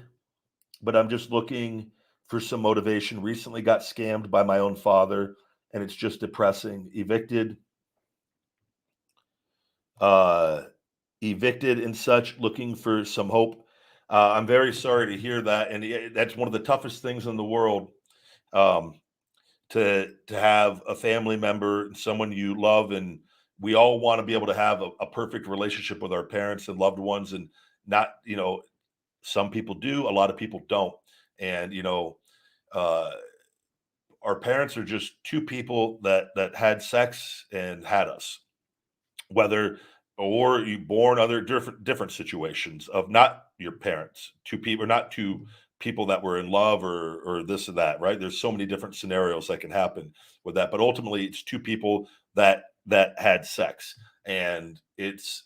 but I'm just looking for some motivation. Recently got scammed by my own father, and it's just depressing. Evicted uh, evicted and such, looking for some hope. I'm very sorry to hear that, and that's one of the toughest things in the world. Um, to have a family member, someone you love, and we all want to be able to have a perfect relationship with our parents and loved ones, and not, some people do, a lot of people don't, and uh, our parents are just two people that had sex and had us, whether or you born other different situations of not your parents, two people, not two people that were in love or this or that, right? There's so many different scenarios that can happen with that, but ultimately it's two people that had sex, and it's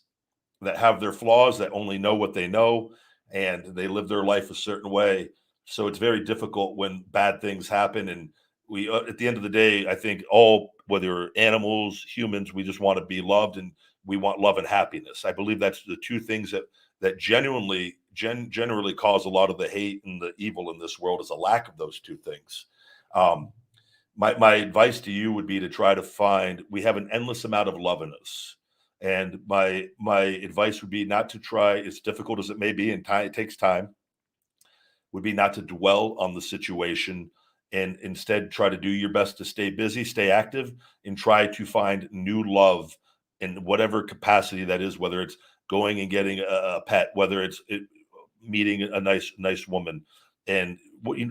that have their flaws, that only know what they know, and they live their life a certain way. So it's very difficult when bad things happen. And we, at the end of the day, I think all, whether animals, humans, we just want to be loved, and we want love and happiness. I believe that's the two things that genuinely, generally cause a lot of the hate and the evil in this world, is a lack of those two things. Um, my advice to you would be to try to find, we have an endless amount of love in us, and my advice would be not to try, as difficult as it may be, and time, it takes time, would be not to dwell on the situation, and instead try to do your best to stay busy, stay active, and try to find new love in whatever capacity that is, whether it's going and getting a pet, whether it's meeting a nice woman, and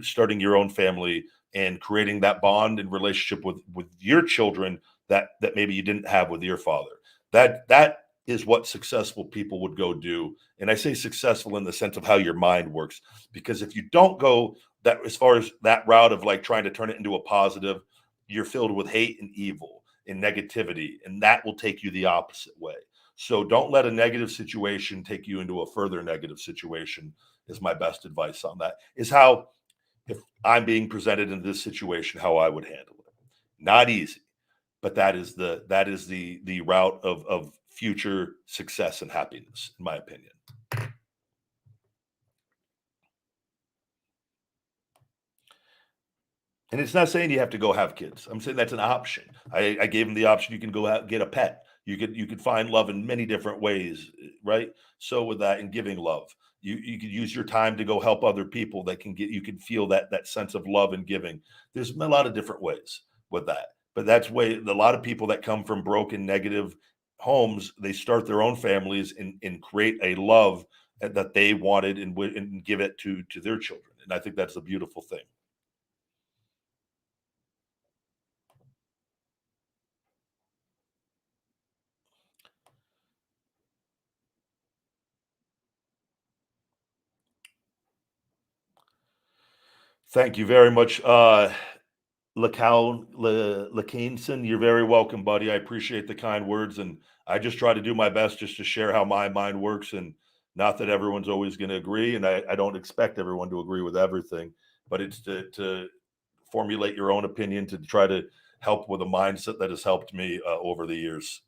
starting your own family, and creating that bond and relationship with your children that maybe you didn't have with your father. That is what successful people would go do. And I say successful in the sense of how your mind works, because if you don't go that, as far as that route of like trying to turn it into a positive, you're filled with hate and evil and negativity, and that will take you the opposite way. So don't let a negative situation take you into a further negative situation, is my best advice on that. Is how, if I'm being presented in this situation, how I would handle it. Not easy, but that is the route of future success and happiness, in my opinion. And it's not saying you have to go have kids. I'm saying that's an option. I gave him the option. You can go out, get a pet. You could find love in many different ways, right? So with that, and giving love, you could use your time to go help other people that can get, you can feel that sense of love and giving. There's a lot of different ways with that. But that's way, a lot of people that come from broken, negative homes, they start their own families and create a love that they wanted, and give it to their children. And I think that's a beautiful thing. Thank you very much, Lacaneson. You're very welcome, buddy. I appreciate the kind words, and I just try to do my best just to share how my mind works, and not that everyone's always going to agree, and I don't expect everyone to agree with everything, but it's to formulate your own opinion, to try to help with a mindset that has helped me over the years.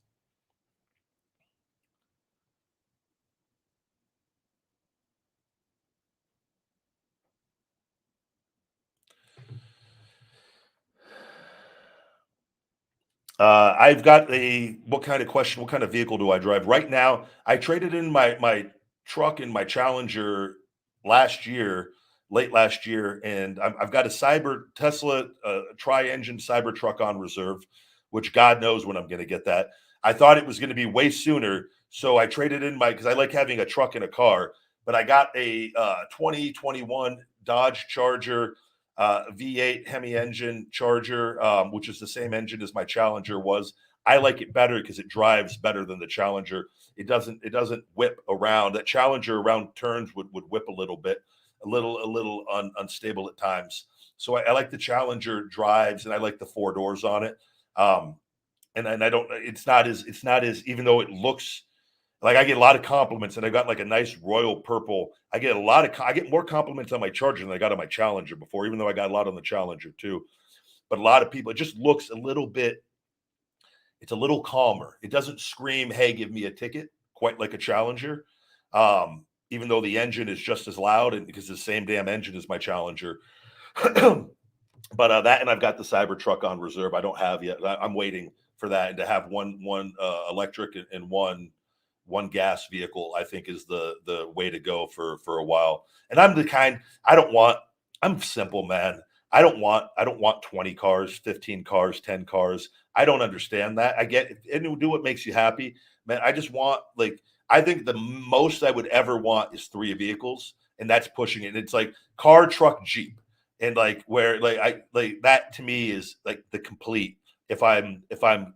I've got a, what kind of question? What kind of vehicle do I drive right now? I traded in my truck and my Challenger last year, late last year, and I've got a Cyber Tesla tri-engine Cyber truck on reserve, which God knows when I'm going to get that. I thought it was going to be way sooner, so I traded in my, because I like having a truck and a car, but I got a 2021 Dodge Charger V8 Hemi engine Charger, which is the same engine as my Challenger was. I like it better because it drives better than the Challenger. It doesn't whip around. That Challenger around turns would whip a little bit, a little unstable at times. So I like the Challenger drives, and I like the four doors on it. Um, and I don't. It's not as, even though it looks like, I get a lot of compliments, and I got like a nice royal purple. I get more compliments on my Charger than I got on my Challenger before, even though I got a lot on the Challenger too. But a lot of people, it just looks a little bit, it's a little calmer. It doesn't scream, "Hey, give me a ticket," quite like a Challenger. Even though the engine is just as loud, and because the same damn engine as my Challenger. But that, and I've got the Cybertruck on reserve. I don't have yet. I'm waiting for that, and to have one electric and one one gas vehicle, I think, is the way to go for a while. And I'm the kind, I'm simple, man. I don't want 20 cars, 15 cars, 10 cars. I don't understand that. I get it, and do what makes you happy, man. I just want, like, I think the most I would ever want is 3 vehicles, and that's pushing it. And it's like car, truck, Jeep. And like where like that to me is like the complete, if I'm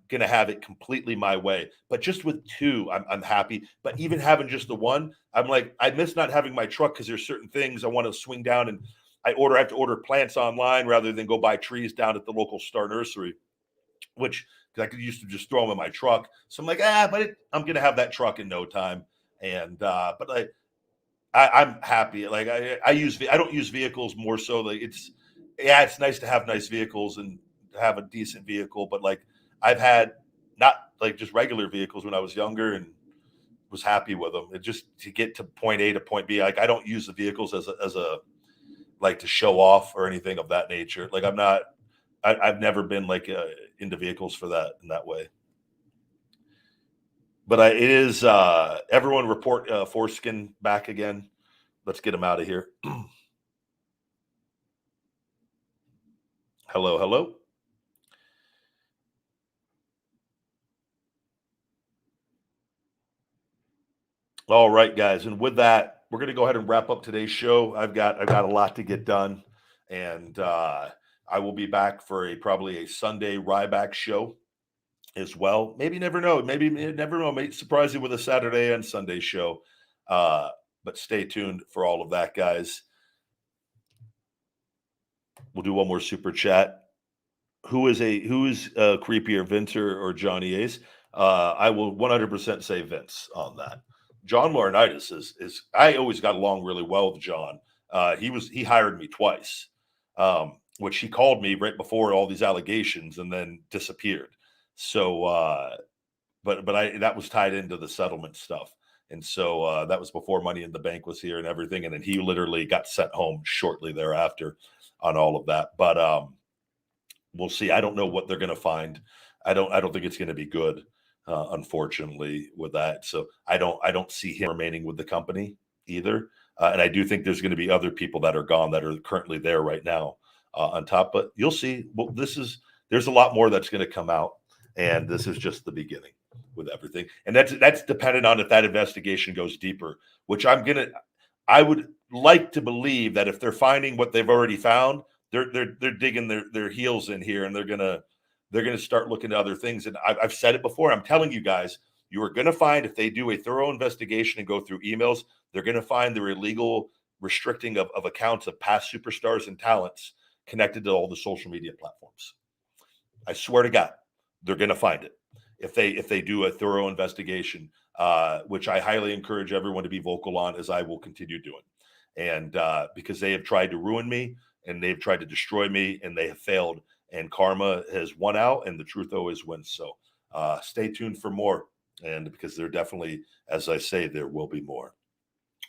gonna have it completely my way. But just with 2, I'm happy. But even having just the one, I'm like, I miss not having my truck because there's certain things I want to swing down, and I have to order plants online rather than go buy trees down at the local Star Nursery, which, because I could used to just throw them in my truck. So I'm like, but I'm gonna have that truck in no time. And but I'm happy. Like I don't use vehicles more so. Like it's nice to have nice vehicles and have a decent vehicle, but like I've had not like just regular vehicles when I was younger and was happy with them. It just to get to point A to point B. Like I don't use the vehicles as a like to show off or anything of that nature. Like I've never been like into vehicles for that in that way. But it is everyone report Foreskin back again. Let's get him out of here. Hello. All right, guys, and with that, we're going to go ahead and wrap up today's show. I've got a lot to get done, and I will be back for probably a Sunday Ryback show as well. Maybe never know. May surprise you with a Saturday and Sunday show. But stay tuned for all of that, guys. We'll do one more super chat. Who is creepier, Vince or Johnny Ace? I will 100% say Vince on that. John Laurinaitis is I always got along really well with John. He hired me twice, which he called me right before all these allegations and then disappeared. So, but that was tied into the settlement stuff. And so that was before Money in the Bank was here and everything. And then he literally got sent home shortly thereafter on all of that. But we'll see. I don't know what they're going to find. I don't think it's going to be good, unfortunately, with that. So I don't see him remaining with the company either. And I do think there's going to be other people that are gone that are currently there right now on top. But you'll see. Well, there's a lot more that's going to come out. And this is just the beginning with everything. And that's dependent on if that investigation goes deeper, which I would like to believe that if they're finding what they've already found, they're digging their heels in here, and they're gonna start looking at other things. And I've said it before. I'm telling you guys, you are gonna find, if they do a thorough investigation and go through emails, they're gonna find their illegal restricting of accounts of past superstars and talents connected to all the social media platforms. I swear to God, they're gonna find it if they do a thorough investigation, which I highly encourage everyone to be vocal on, as I will continue doing. And because they have tried to ruin me, and they've tried to destroy me, and they have failed, and karma has won out, and the truth always wins. So stay tuned for more, and because there definitely, as I say, there will be more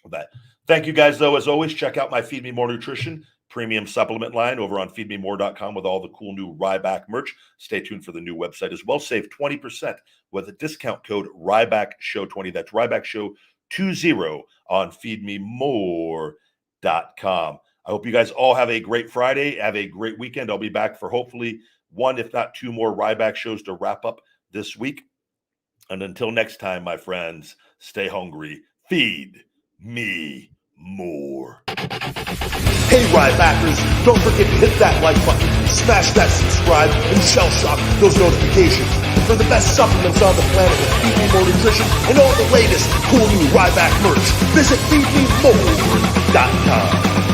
of that. Thank you guys, though. As always, check out my Feed Me More Nutrition premium supplement line over on feedmemore.com with all the cool new Ryback merch. Stay tuned for the new website as well. Save 20% with a discount code RYBACKSHOW20. That's RYBACKSHOW20 on feedmemore.com. I hope you guys all have a great Friday. Have a great weekend. I'll be back for hopefully 1, if not 2 more Ryback shows to wrap up this week. And until next time, my friends, stay hungry. Feed me more. Hey, Rybackers, don't forget to hit that like button, smash that subscribe, and shell shock those notifications for the best supplements on the planet with Feed Me More Nutrition and all the latest cool new Ryback merch. Visit feedmemore.com.